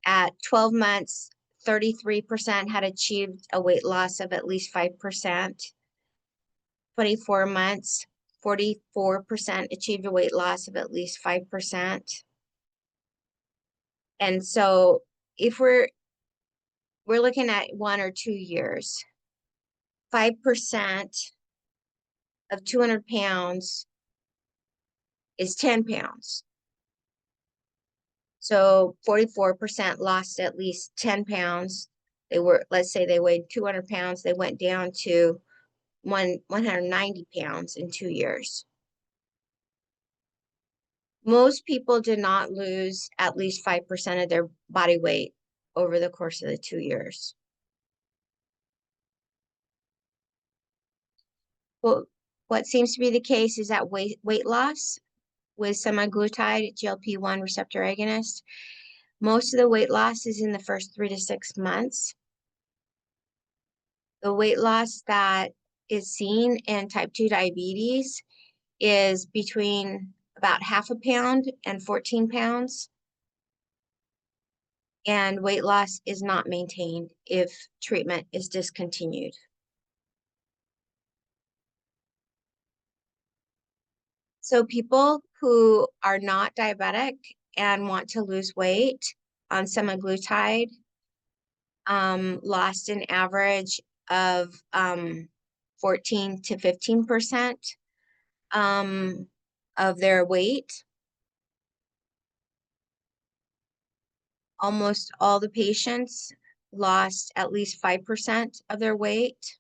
at 12 months, 33% had achieved a weight loss of at least 5%. 24 months, 44% achieved a weight loss of at least 5%. And so if we're looking at 1 or 2 years, 5% of 200 pounds is 10 pounds. So 44% lost at least 10 pounds. They were, let's say they weighed 200 pounds, they went down to 190 pounds in 2 years. Most people did not lose at least 5% of their body weight over the course of the 2 years. Well, what seems to be the case is that weight loss with semaglutide, GLP-1 receptor agonist, most of the weight loss is in the first 3 to 6 months. The weight loss that is seen in type 2 diabetes is between about half a pound and 14 pounds. And weight loss is not maintained if treatment is discontinued. So people who are not diabetic and want to lose weight on semaglutide lost an average of 14 to 15% of their weight. Almost all the patients lost at least 5% of their weight.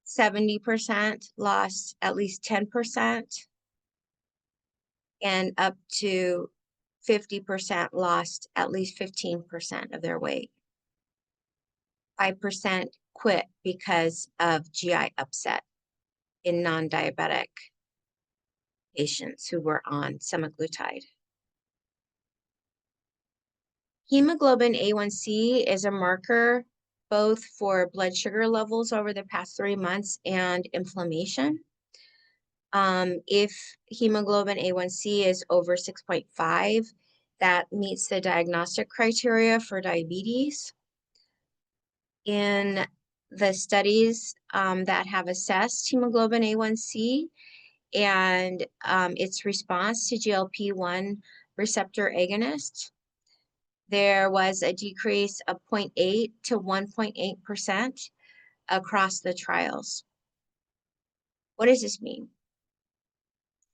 70% lost at least 10%, and up to 50% lost at least 15% of their weight. 5% quit because of GI upset in non-diabetic patients who were on semaglutide. Hemoglobin A1C is a marker both for blood sugar levels over the past 3 months and inflammation. If hemoglobin A1C is over 6.5, that meets the diagnostic criteria for diabetes. In the studies that have assessed hemoglobin A1C and its response to GLP-1 receptor agonists, there was a decrease of 0.8 to 1.8% across the trials. What does this mean?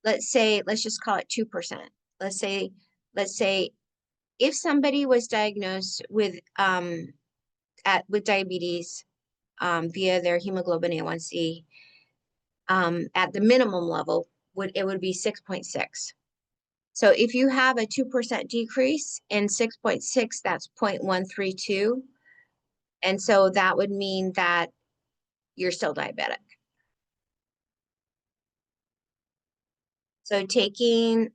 Let's just call it 2%. Let's say if somebody was diagnosed with diabetes via their hemoglobin A1C at the minimum level, it would be 6.6. So if you have a 2% decrease in 6.6, that's 0.132. And so that would mean that you're still diabetic. So taking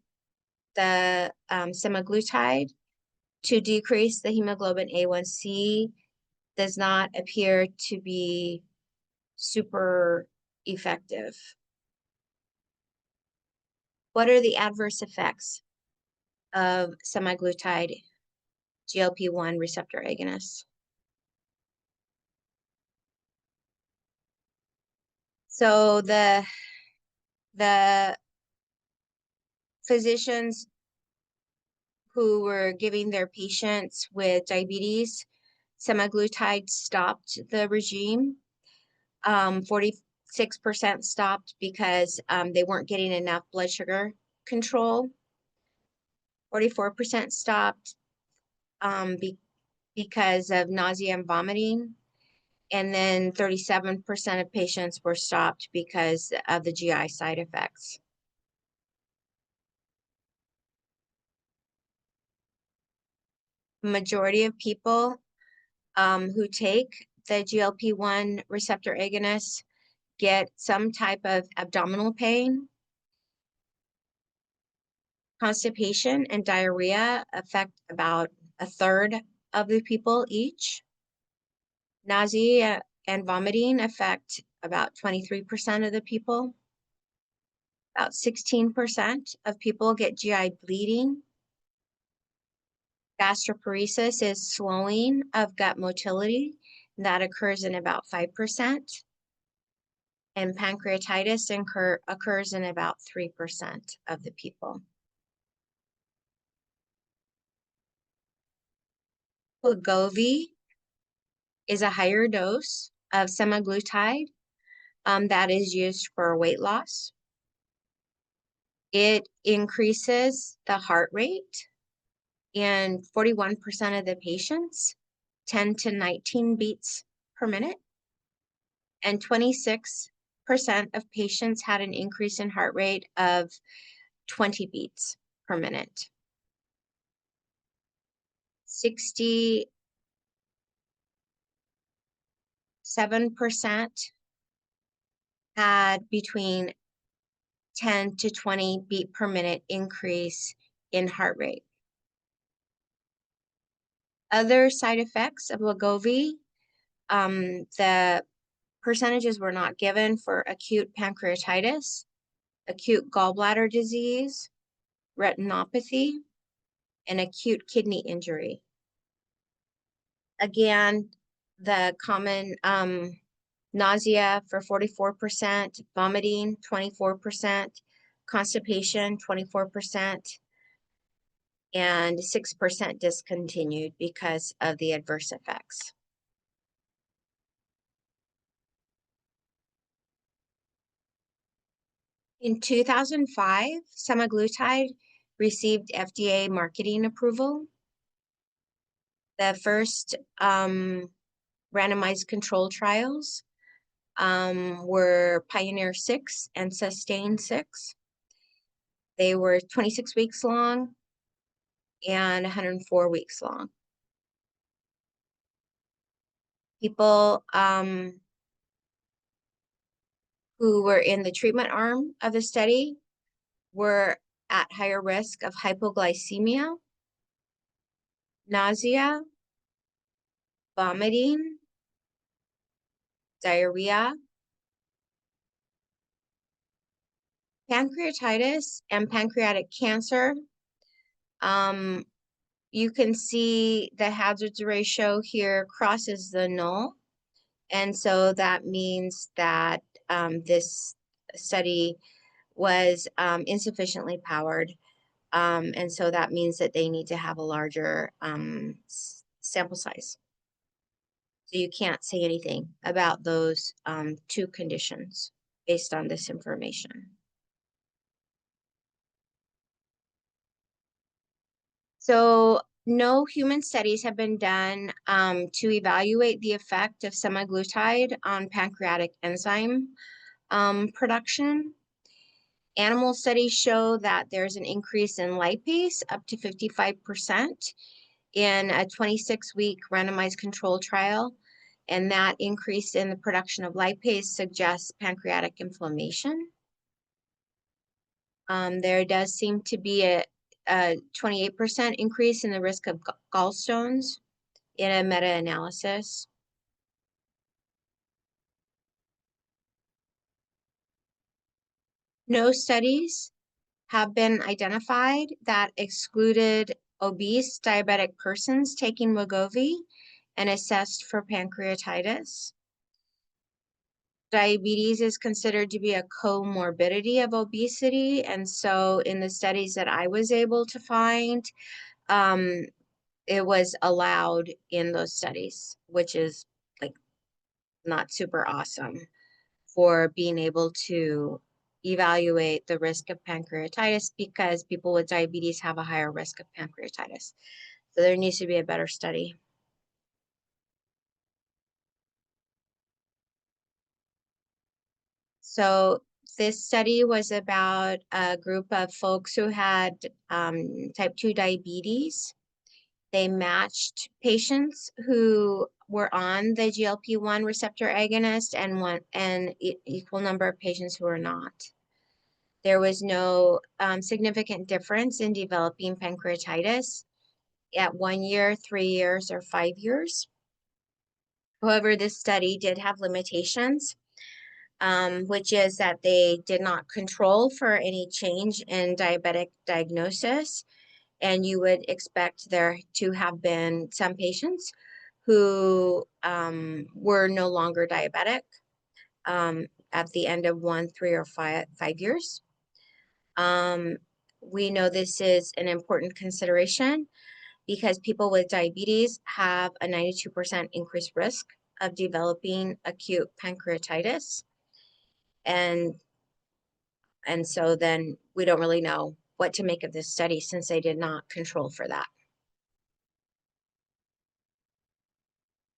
the semaglutide to decrease the hemoglobin A1C does not appear to be super effective. What are the adverse effects of semaglutide GLP-1 receptor agonists? So the physicians who were giving their patients with diabetes semaglutide stopped the regime. 46% stopped because they weren't getting enough blood sugar control. 44% stopped because of nausea and vomiting. And then 37% of patients were stopped because of the GI side effects. Majority of people who take the GLP-1 receptor agonists get some type of abdominal pain. Constipation and diarrhea affect about a third of the people each. Nausea and vomiting affect about 23% of the people. About 16% of people get GI bleeding. Gastroparesis is slowing of gut motility. That occurs in about 5%. And pancreatitis occurs in about 3% of the people. Wegovy is a higher dose of semaglutide that is used for weight loss. It increases the heart rate in 41% of the patients, 10 to 19 beats per minute, and 26% of patients had an increase in heart rate of 20 beats per minute. 67% had between 10 to 20 beat per minute increase in heart rate. Other side effects of Wegovy, the percentages were not given for acute pancreatitis, acute gallbladder disease, retinopathy, and acute kidney injury. Again, the common nausea for 44%, vomiting 24%, constipation 24%, and 6% discontinued because of the adverse effects. In 2005, semaglutide received FDA marketing approval. The first randomized control trials were Pioneer 6 and Sustain 6. They were 26 weeks long and 104 weeks long. People who were in the treatment arm of the study were at higher risk of hypoglycemia, nausea, vomiting, diarrhea, pancreatitis, and pancreatic cancer. You can see the hazards ratio here crosses the null. And so that means that this study was insufficiently powered. And so that means that they need to have a larger sample size. So you can't say anything about those two conditions based on this information. So no human studies have been done to evaluate the effect of semaglutide on pancreatic enzyme production. Animal studies show that there's an increase in lipase up to 55% in a 26-week randomized control trial, and that increase in the production of lipase suggests pancreatic inflammation. There does seem to be a 28% increase in the risk of gallstones in a meta-analysis. No studies have been identified that excluded obese diabetic persons taking Wegovy and assessed for pancreatitis. Diabetes is considered to be a comorbidity of obesity, and so in the studies that I was able to find, it was allowed in those studies, which is like not super awesome for being able to evaluate the risk of pancreatitis, because people with diabetes have a higher risk of pancreatitis. So there needs to be a better study. So this study was about a group of folks who had type 2 diabetes. They matched patients who were on the GLP-1 receptor agonist and an equal number of patients who were not. There was no significant difference in developing pancreatitis at 1 year, 3 years, or 5 years. However, this study did have limitations, which is that they did not control for any change in diabetic diagnosis. And you would expect there to have been some patients who were no longer diabetic at the end of 1, 3, or 5 years. We know this is an important consideration because people with diabetes have a 92% increased risk of developing acute pancreatitis. And so then we don't really know what to make of this study since they did not control for that.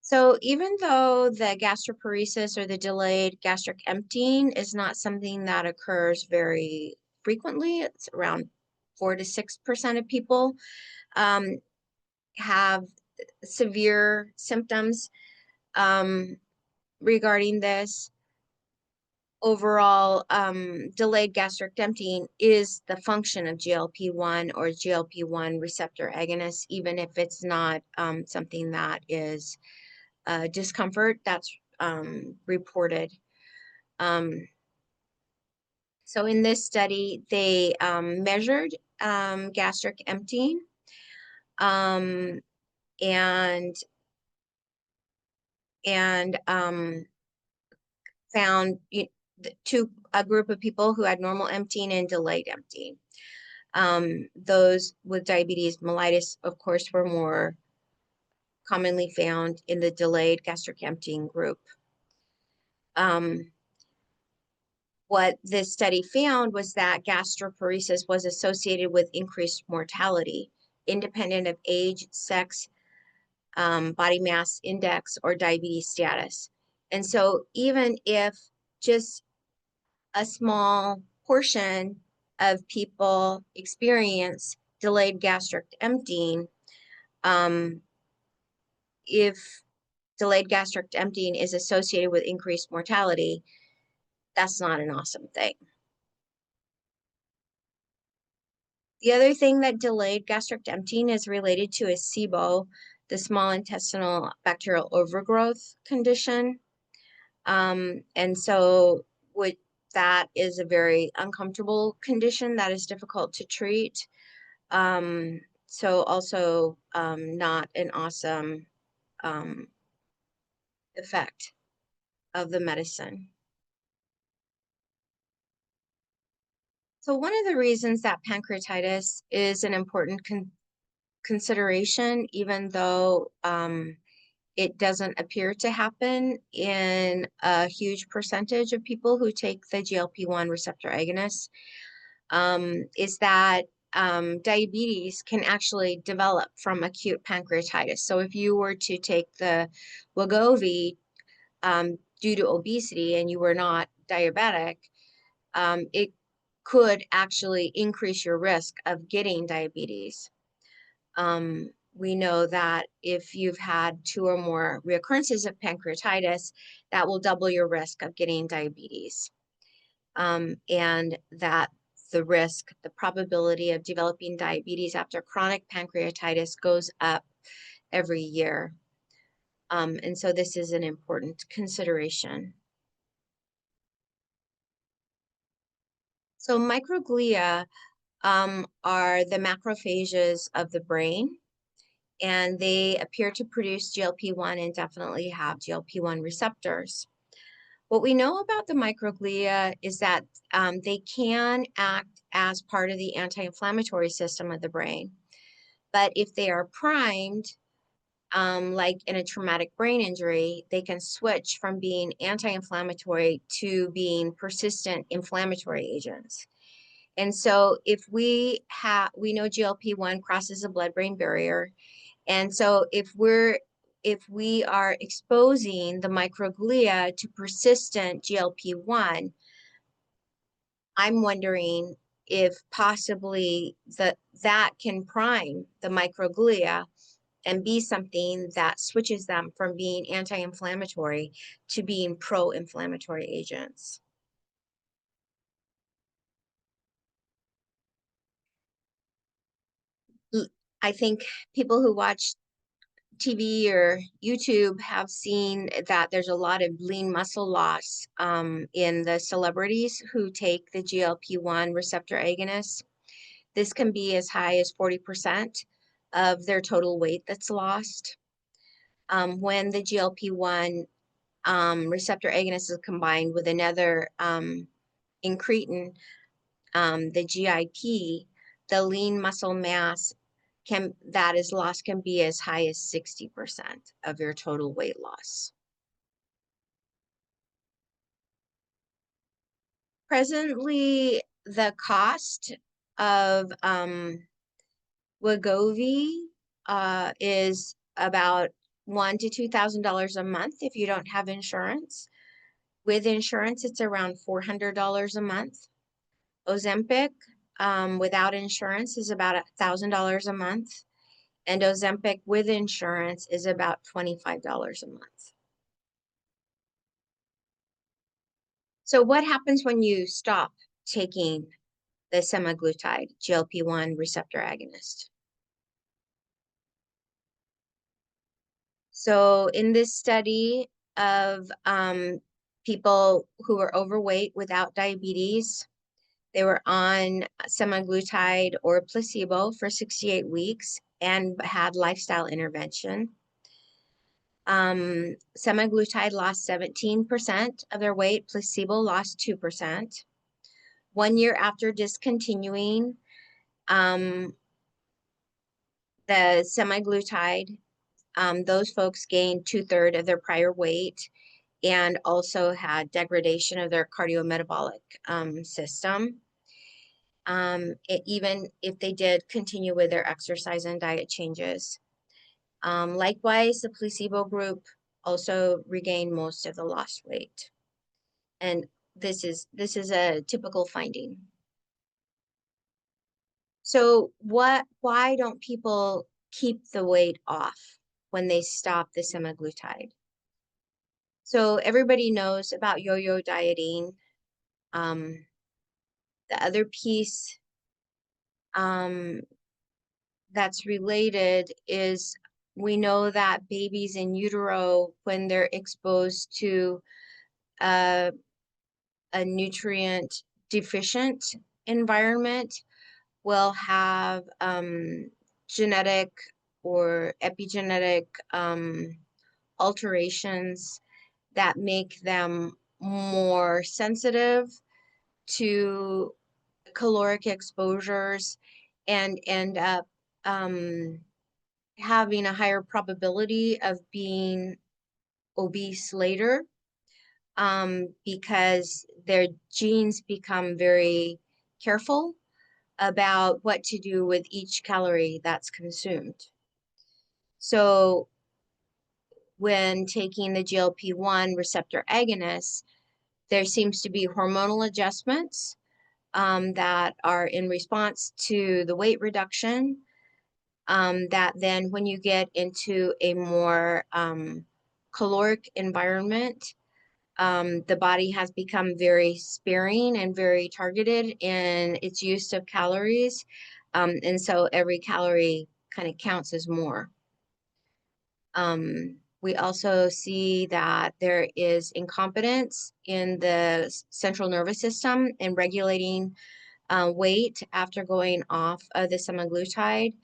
So even though the gastroparesis or the delayed gastric emptying is not something that occurs very frequently, it's around 4 to 6% of people um, have severe symptoms regarding this. Overall, delayed gastric emptying is the function of GLP-1 or GLP-1 receptor agonists, even if it's not something that is discomfort that's reported. So in this study, they measured gastric emptying um, and found a group of people who had normal emptying and delayed emptying. Those with diabetes mellitus, of course, were more commonly found in the delayed gastric emptying group. What this study found was that gastroparesis was associated with increased mortality, independent of age, sex, body mass index, or diabetes status. And so even if just a small portion of people experience delayed gastric emptying, if delayed gastric emptying is associated with increased mortality, that's not an awesome thing. The other thing that delayed gastric emptying is related to is SIBO, the small intestinal bacterial overgrowth condition. And so that is a very uncomfortable condition that is difficult to treat. So also not an awesome effect of the medicine. So one of the reasons that pancreatitis is an important consideration, even though it doesn't appear to happen in a huge percentage of people who take the GLP-1 receptor agonists, is that diabetes can actually develop from acute pancreatitis. So if you were to take the Wegovy due to obesity and you were not diabetic, it could actually increase your risk of getting diabetes. We know that if you've had 2 or more reoccurrences of pancreatitis, that will double your risk of getting diabetes. And that the probability of developing diabetes after chronic pancreatitis goes up every year. And so this is an important consideration. So microglia are the macrophages of the brain, and they appear to produce GLP-1 and definitely have GLP-1 receptors. What we know about the microglia is that they can act as part of the anti-inflammatory system of the brain. But if they are primed, like in a traumatic brain injury, they can switch from being anti-inflammatory to being persistent inflammatory agents. And so if we know GLP-1 crosses the blood-brain barrier. And so if we are exposing the microglia to persistent GLP-1, I'm wondering if possibly that can prime the microglia and be something that switches them from being anti-inflammatory to being pro-inflammatory agents. I think people who watch TV or YouTube have seen that there's a lot of lean muscle loss in the celebrities who take the GLP-1 receptor agonists. This can be as high as 40% of their total weight that's lost. When the GLP-1 receptor agonist is combined with another incretin, the GIP, the lean muscle mass that is lost can be as high as 60% of your total weight loss. Presently, the cost of Wegovy is about $1,000 to $2,000 a month if you don't have insurance. With insurance, it's around $400 a month. Ozempic, without insurance, is about $1,000 a month. And Ozempic with insurance is about $25 a month. So what happens when you stop taking the semaglutide GLP-1 receptor agonist? So in this study of people who were overweight without diabetes, they were on semaglutide or placebo for 68 weeks and had lifestyle intervention. Semaglutide lost 17% of their weight, placebo lost 2%. 1 year after discontinuing the semaglutide, those folks gained 2/3 of their prior weight and also had degradation of their cardiometabolic system. Even if they did continue with their exercise and diet changes. Likewise, the placebo group also regained most of the lost weight. And this is a typical finding. So why don't people keep the weight off when they stop the semaglutide? So everybody knows about yo-yo dieting. The other piece that's related is we know that babies in utero, when they're exposed to a nutrient deficient environment, will have genetic or epigenetic alterations that make them more sensitive to caloric exposures and end up having a higher probability of being obese later because their genes become very careful about what to do with each calorie that's consumed. So when taking the GLP-1 receptor agonist, there seems to be hormonal adjustments that are in response to the weight reduction, that then when you get into a more caloric environment, the body has become very sparing and very targeted in its use of calories. And so every calorie kind of counts as more. We also see that there is incompetence in the central nervous system in regulating weight after going off of the semaglutide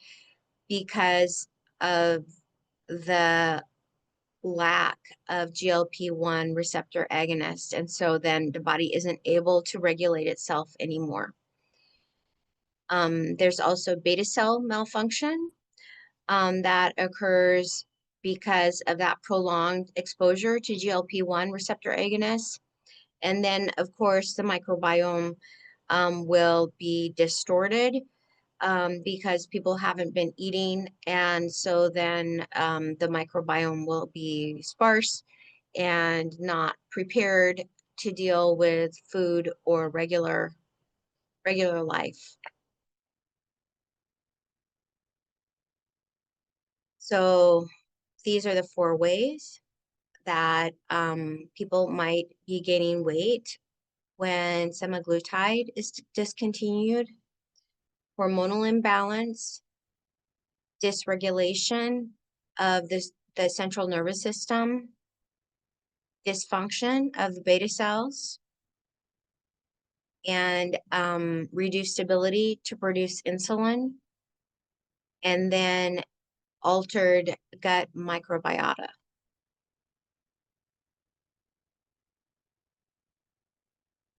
because of the lack of GLP-1 receptor agonist. And so then the body isn't able to regulate itself anymore. There's also beta cell malfunction that occurs because of that prolonged exposure to GLP-1 receptor agonists. And then, of course, the microbiome will be distorted because people haven't been eating. And so then the microbiome will be sparse and not prepared to deal with food or regular life. So these are the 4 ways that people might be gaining weight when semaglutide is discontinued: hormonal imbalance, dysregulation of the central nervous system, dysfunction of the beta cells, and reduced ability to produce insulin, and then altered gut microbiota.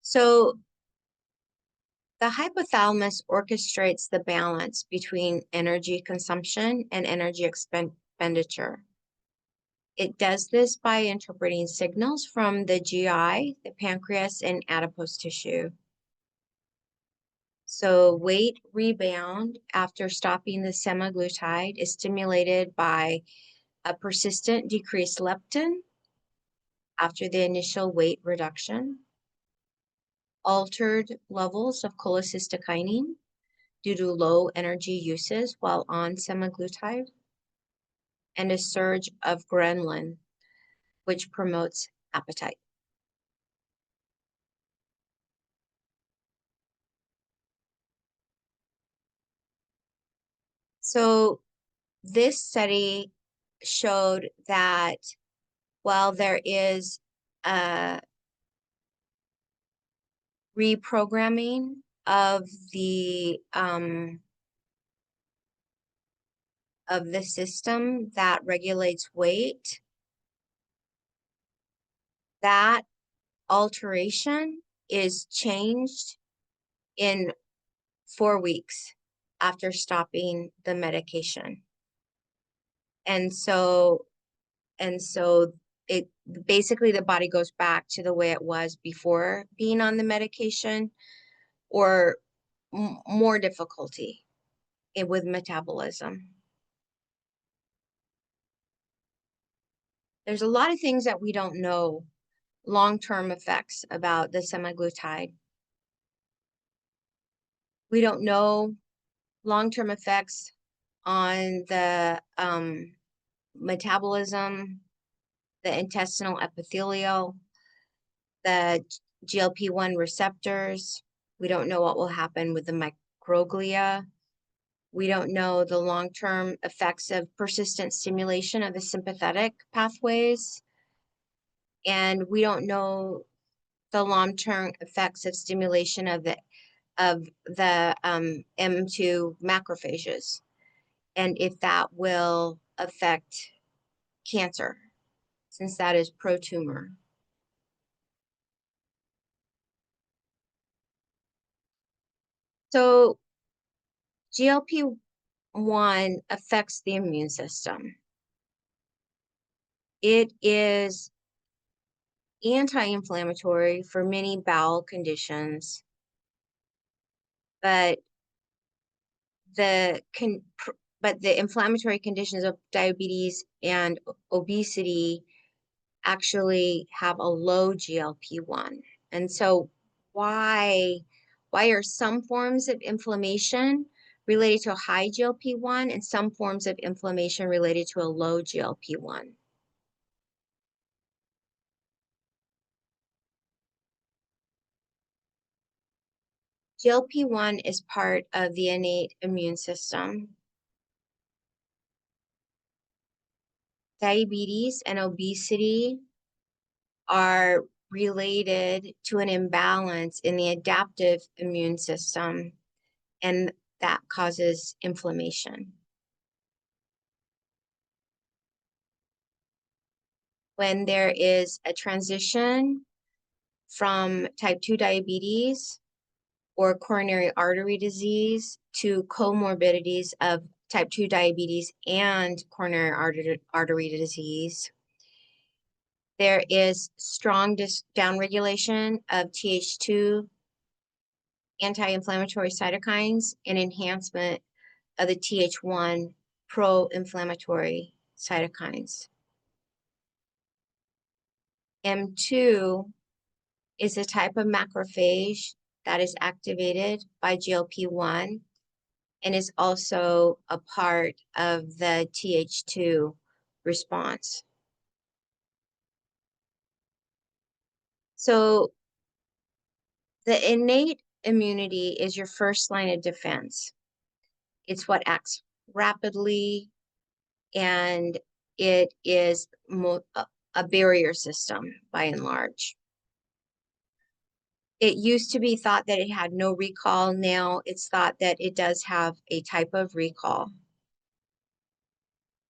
So the hypothalamus orchestrates the balance between energy consumption and energy expenditure. It does this by interpreting signals from the GI, the pancreas, and adipose tissue. So weight rebound after stopping the semaglutide is stimulated by a persistent decreased leptin after the initial weight reduction, altered levels of cholecystokinin due to low energy uses while on semaglutide, and a surge of ghrelin, which promotes appetite. So this study showed that while there is a reprogramming of the system that regulates weight, that alteration is changed in 4 weeks after stopping the medication. And so it basically, the body goes back to the way it was before being on the medication, or more difficulty with metabolism. There's a lot of things that we don't know, long-term effects about the semaglutide. We don't know long-term effects on the metabolism, the intestinal epithelial, the GLP-1 receptors. We don't know what will happen with the microglia. We don't know the long-term effects of persistent stimulation of the sympathetic pathways. And we don't know the long-term effects of stimulation of the M2 macrophages, and if that will affect cancer, since that is pro-tumor. So GLP-1 affects the immune system. It is anti-inflammatory for many bowel conditions, but the inflammatory conditions of diabetes and obesity actually have a low GLP-1. And so why are some forms of inflammation related to a high GLP-1 and some forms of inflammation related to a low GLP-1? GLP-1 is part of the innate immune system. Diabetes and obesity are related to an imbalance in the adaptive immune system, and that causes inflammation. When there is a transition from type 2 diabetes or coronary artery disease to comorbidities of type 2 diabetes and coronary artery disease, there is strong downregulation of Th2 anti-inflammatory cytokines and enhancement of the Th1 pro-inflammatory cytokines. M2 is a type of macrophage that is activated by GLP-1 and is also a part of the Th2 response. So the innate immunity is your first line of defense. It's what acts rapidly and it is a barrier system by and large. It used to be thought that it had no recall. Now it's thought that it does have a type of recall.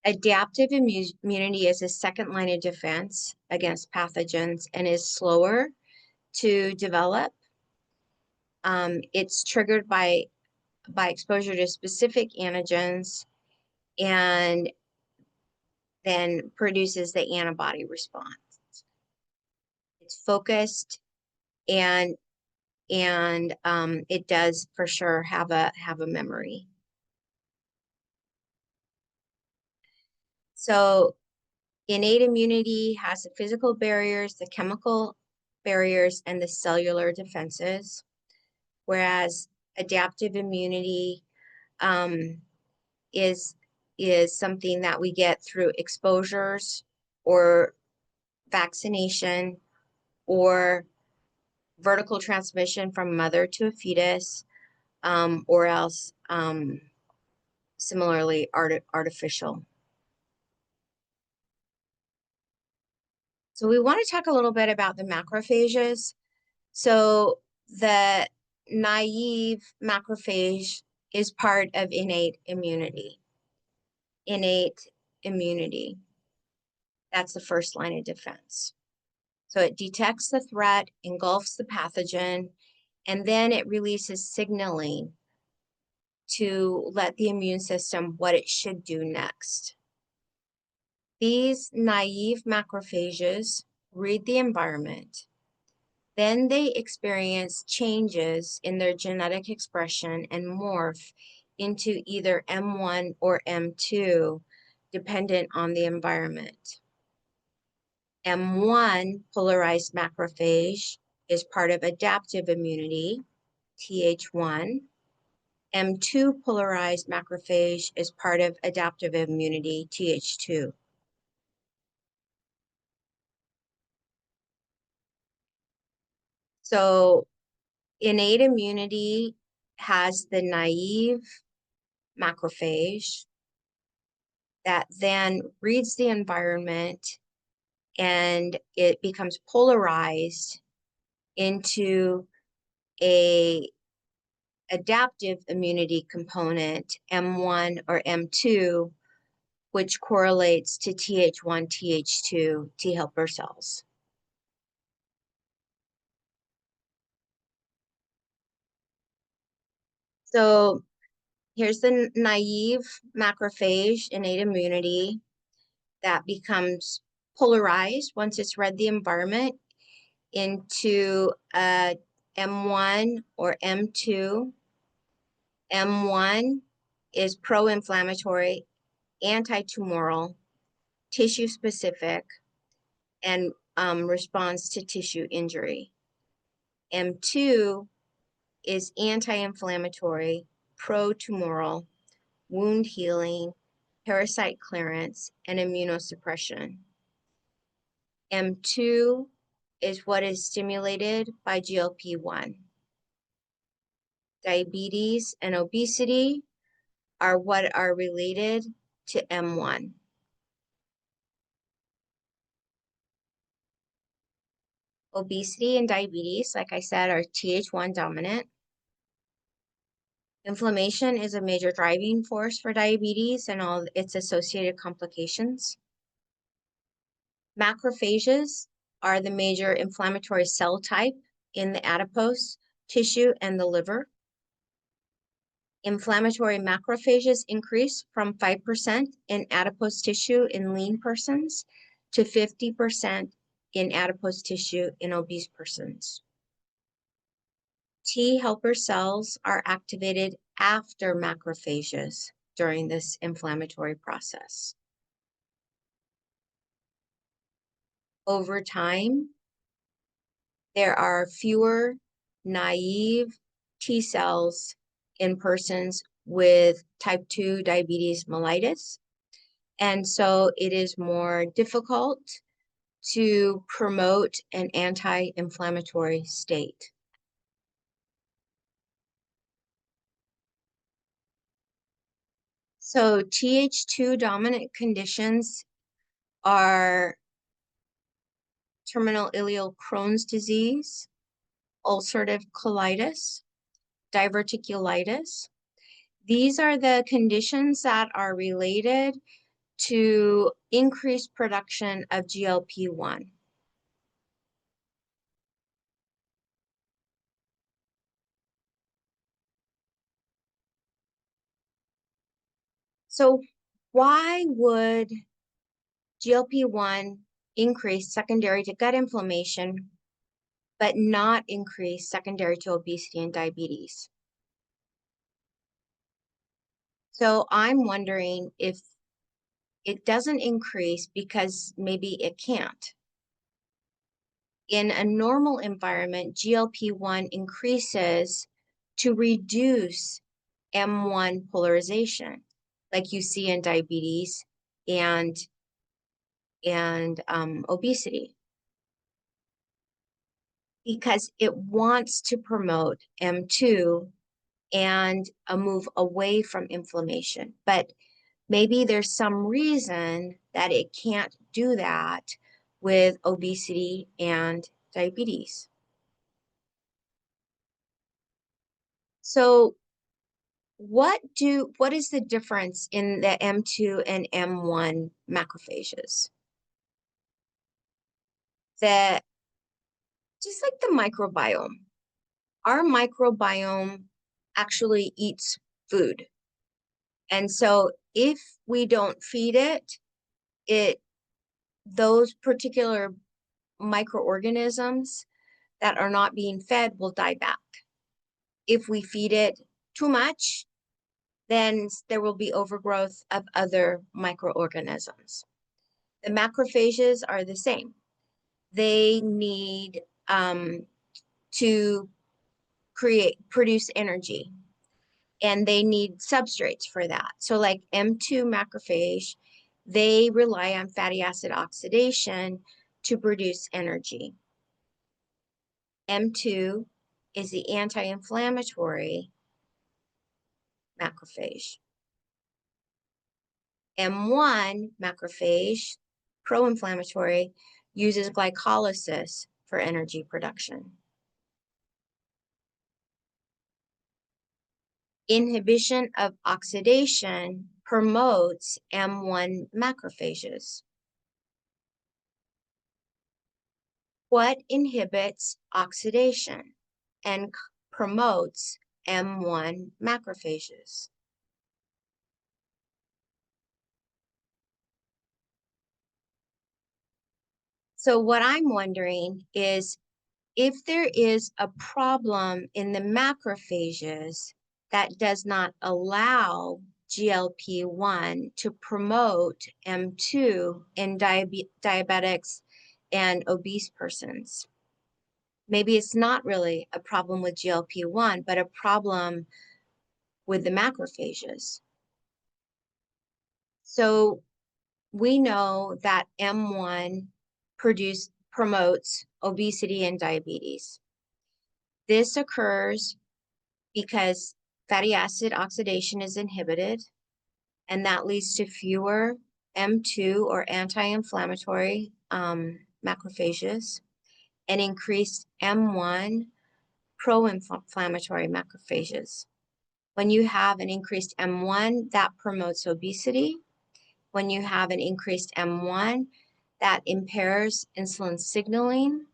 Adaptive immunity is a second line of defense against pathogens and is slower to develop. It's triggered by exposure to specific antigens and then produces the antibody response. It's focused and it does for sure have a memory. So innate immunity has the physical barriers, the chemical barriers, and the cellular defenses, whereas adaptive immunity is something that we get through exposures or vaccination or vertical transmission from mother to a fetus, or else similarly artificial. So we want to talk a little bit about the macrophages. So the naive macrophage is part of innate immunity. Innate immunity, that's the first line of defense. So it detects the threat, engulfs the pathogen, and then it releases signaling to let the immune system what it should do next. These naive macrophages read the environment. Then they experience changes in their genetic expression and morph into either M1 or M2, dependent on the environment. M1 polarized macrophage is part of adaptive immunity, Th1. M2 polarized macrophage is part of adaptive immunity, Th2. So innate immunity has the naive macrophage that then reads the environment and it becomes polarized into a adaptive immunity component, M1 or M2, which correlates to Th1, Th2 T helper cells. So here's the naive macrophage innate immunity that becomes polarized once it's read the environment into a M1 or M2. M1 is pro-inflammatory, anti-tumoral, tissue-specific, and responds to tissue injury. M2 is anti-inflammatory, pro-tumoral, wound healing, parasite clearance, and immunosuppression. M2 is what is stimulated by GLP-1. Diabetes and obesity are what are related to M1. Obesity and diabetes, like I said, are Th1 dominant. Inflammation is a major driving force for diabetes and all its associated complications. Macrophages are the major inflammatory cell type in the adipose tissue and the liver. Inflammatory macrophages increase from 5% in adipose tissue in lean persons to 50% in adipose tissue in obese persons. T helper cells are activated after macrophages during this inflammatory process. Over time, there are fewer naive T cells in persons with type 2 diabetes mellitus, and so it is more difficult to promote an anti-inflammatory state. So Th2 dominant conditions are terminal ileal Crohn's disease, ulcerative colitis, diverticulitis. These are the conditions that are related to increased production of GLP-1. So why would GLP-1 increase secondary to gut inflammation, but not increase secondary to obesity and diabetes? So I'm wondering if it doesn't increase because maybe it can't. In a normal environment, GLP-1 increases to reduce M1 polarization, like you see in diabetes and obesity, because it wants to promote M2 and a move away from inflammation. But maybe there's some reason that it can't do that with obesity and diabetes. So what is the difference in the M2 and M1 macrophages? The Just like the microbiome, our microbiome actually eats food. And so if we don't feed it, those particular microorganisms that are not being fed will die back. If we feed it too much, then there will be overgrowth of other microorganisms. The macrophages are the same. They need to produce energy, and they need substrates for that. So like M2 macrophage, they rely on fatty acid oxidation to produce energy. M2 is the anti-inflammatory macrophage. M1 macrophage, pro-inflammatory, uses glycolysis for energy production. Inhibition of oxidation promotes M1 macrophages. What inhibits oxidation and promotes M1 macrophages? So what I'm wondering is if there is a problem in the macrophages that does not allow GLP-1 to promote M2 in diabetics and obese persons. Maybe it's not really a problem with GLP-1, but a problem with the macrophages. So we know that M1 promotes obesity and diabetes. This occurs because fatty acid oxidation is inhibited, and that leads to fewer M2 or anti-inflammatory macrophages and increased M1 pro-inflammatory macrophages. When you have an increased M1, that promotes obesity. When you have an increased M1, that impairs insulin signaling.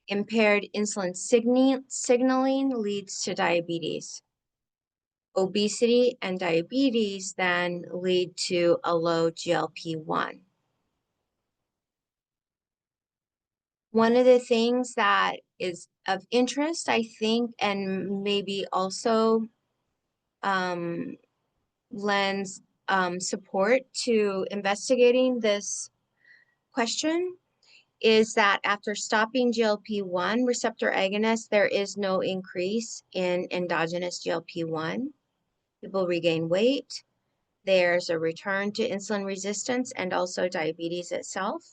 Impaired insulin signaling leads to diabetes. Obesity and diabetes then lead to a low GLP-1. One of the things that is of interest, I think, and maybe also lends support to investigating this question is that after stopping GLP-1 receptor agonists, there is no increase in endogenous GLP-1. People regain weight. There's a return to insulin resistance and also diabetes itself.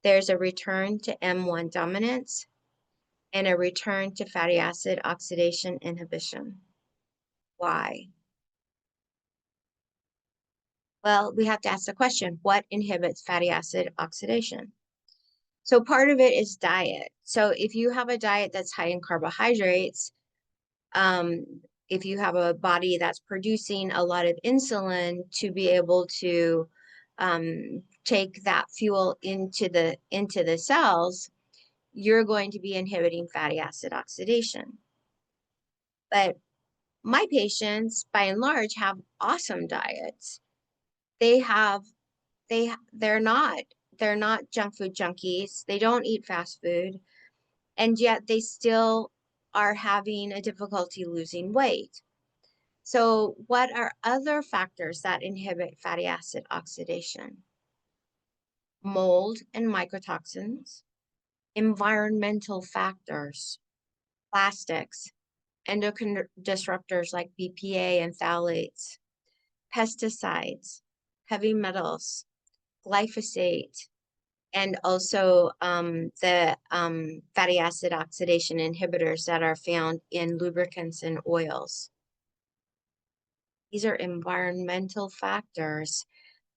There's a return to M1 dominance and a return to fatty acid oxidation inhibition. Why? Well, we have to ask the question, what inhibits fatty acid oxidation? So part of it is diet. So if you have a diet that's high in carbohydrates, um, if you have a body that's producing a lot of insulin to be able to take that fuel into the cells, you're going to be inhibiting fatty acid oxidation. But my patients, by and large, have awesome diets. They have they're not junk food junkies. They don't eat fast food, and yet they still are having a difficulty losing weight. So what are other factors that inhibit fatty acid oxidation? Mold and mycotoxins, environmental factors, plastics, endocrine disruptors like BPA and phthalates, pesticides, heavy metals, glyphosate, and also the fatty acid oxidation inhibitors that are found in lubricants and oils. These are environmental factors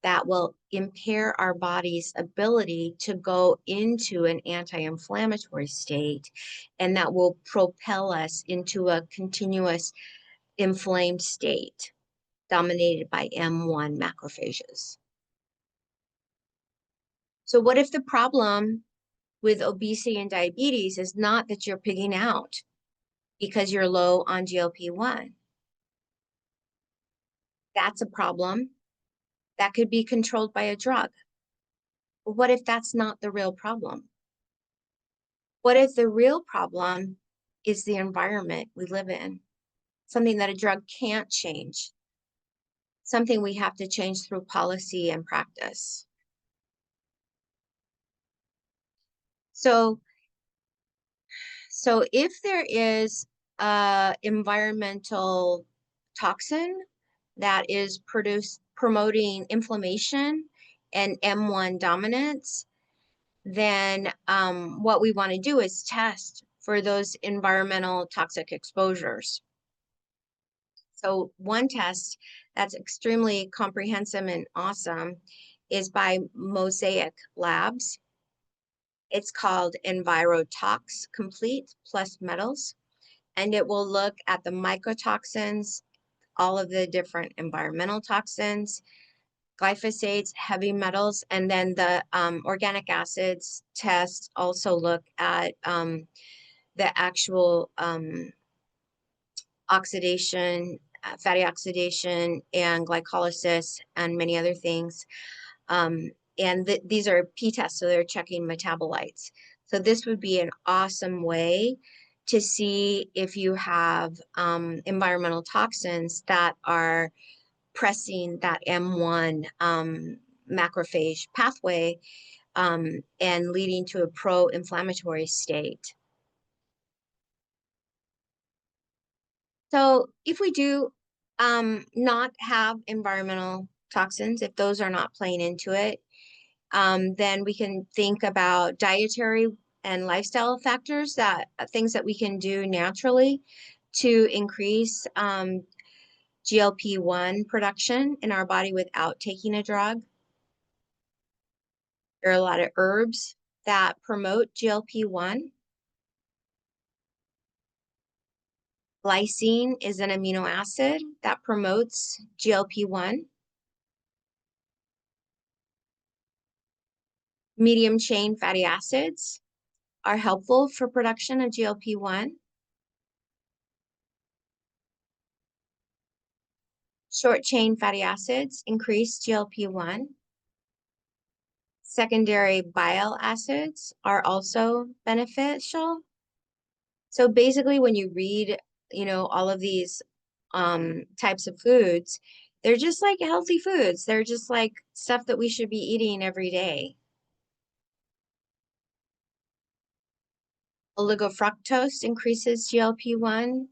that will impair our body's ability to go into an anti-inflammatory state, and that will propel us into a continuous inflamed state dominated by M1 macrophages. So what if the problem with obesity and diabetes is not that you're pigging out because you're low on GLP-1? That's a problem that could be controlled by a drug. But what if that's not the real problem? What if the real problem is the environment we live in? Something that a drug can't change, something we have to change through policy and practice. So if there is a environmental toxin that is promoting inflammation and M1 dominance, then what we want to do is test for those environmental toxic exposures. So one test that's extremely comprehensive and awesome is by Mosaic Labs. It's called EnviroTox Complete Plus Metals, and it will look at the mycotoxins, all of the different environmental toxins, glyphosates, heavy metals, and then the organic acids test also look at the actual oxidation, fatty oxidation, and glycolysis, and many other things. And these are p-tests, so they're checking metabolites. So this would be an awesome way to see if you have environmental toxins that are pressing that M1 macrophage pathway and leading to a pro-inflammatory state. So if we do not have environmental toxins, if those are not playing into it, then we can think about dietary and lifestyle factors, that things that we can do naturally to increase GLP-1 production in our body without taking a drug. There are a lot of herbs that promote GLP-1. Glycine is an amino acid that promotes GLP-1. Medium chain fatty acids are helpful for production of GLP-1. Short chain fatty acids increase GLP-1. Secondary bile acids are also beneficial. So basically, when you read, all of these types of foods, they're just like healthy foods. They're just like stuff that we should be eating every day. Oligofructose increases GLP-1.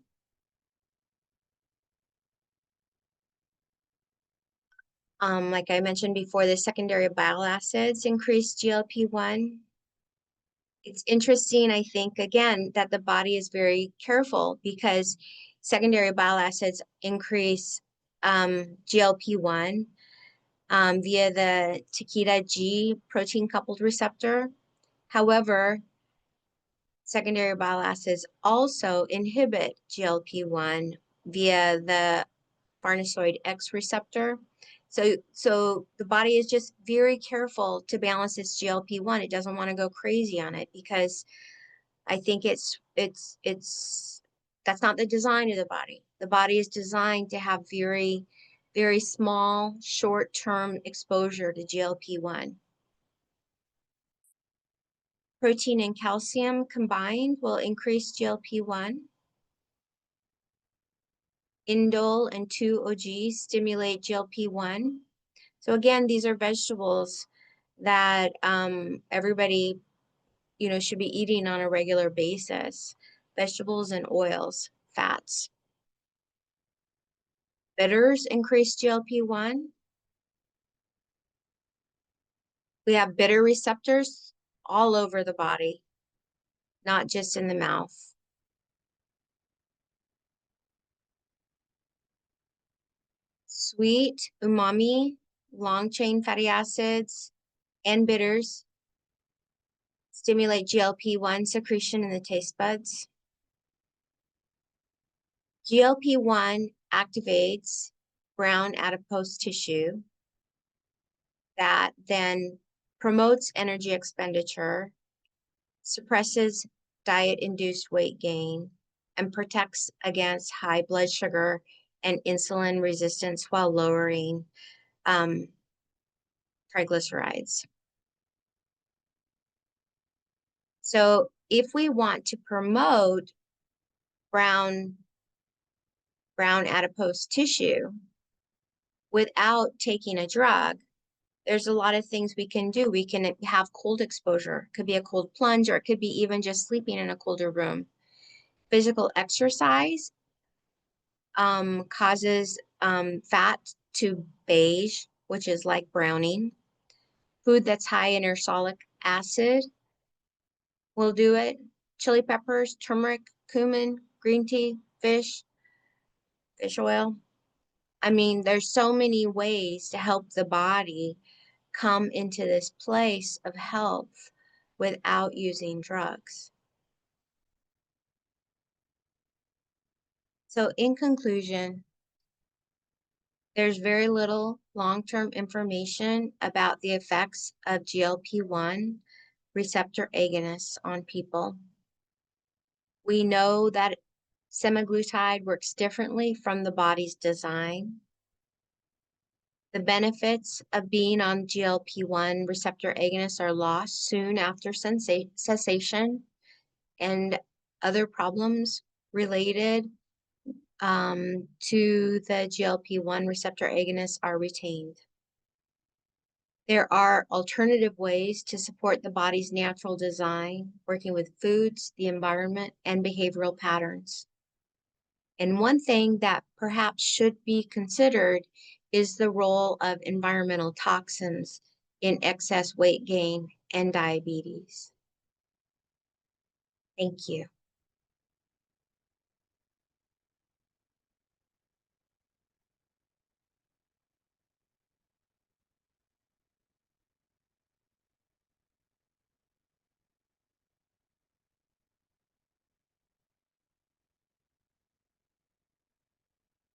Like I mentioned before, the secondary bile acids increase GLP-1. It's interesting, I think, again, that the body is very careful because secondary bile acids increase GLP-1, via the Takeda G protein-coupled receptor. However, secondary bile acids also inhibit GLP-1 via the farnesoid X receptor. So the body is just very careful to balance its GLP-1. It doesn't want to go crazy on it because I think that's not the design of the body. The body is designed to have very, very small, short-term exposure to GLP-1. Protein and calcium combined will increase GLP-1. Indole and 2-OG stimulate GLP-1. So again, these are vegetables that everybody, should be eating on a regular basis. Vegetables and oils, fats. Bitters increase GLP-1. We have bitter receptors all over the body, not just in the mouth. Sweet, umami, long-chain fatty acids, and bitters stimulate GLP-1 secretion in the taste buds. GLP-1 activates brown adipose tissue that then promotes energy expenditure, suppresses diet-induced weight gain, and protects against high blood sugar and insulin resistance while lowering triglycerides. So if we want to promote brown adipose tissue without taking a drug, there's a lot of things we can do. We can have cold exposure. It could be a cold plunge, or it could be even just sleeping in a colder room. Physical exercise causes fat to beige, which is like browning. Food that's high in ursolic acid will do it. Chili peppers, turmeric, cumin, green tea, fish oil. I mean, there's so many ways to help the body come into this place of health without using drugs. So in conclusion, there's very little long-term information about the effects of GLP-1 receptor agonists on people. We know that semaglutide works differently from the body's design. The benefits of being on GLP-1 receptor agonists are lost soon after cessation, and other problems related to the GLP-1 receptor agonists are retained. There are alternative ways to support the body's natural design, working with foods, the environment, and behavioral patterns. And one thing that perhaps should be considered is the role of environmental toxins in excess weight gain and diabetes. Thank you.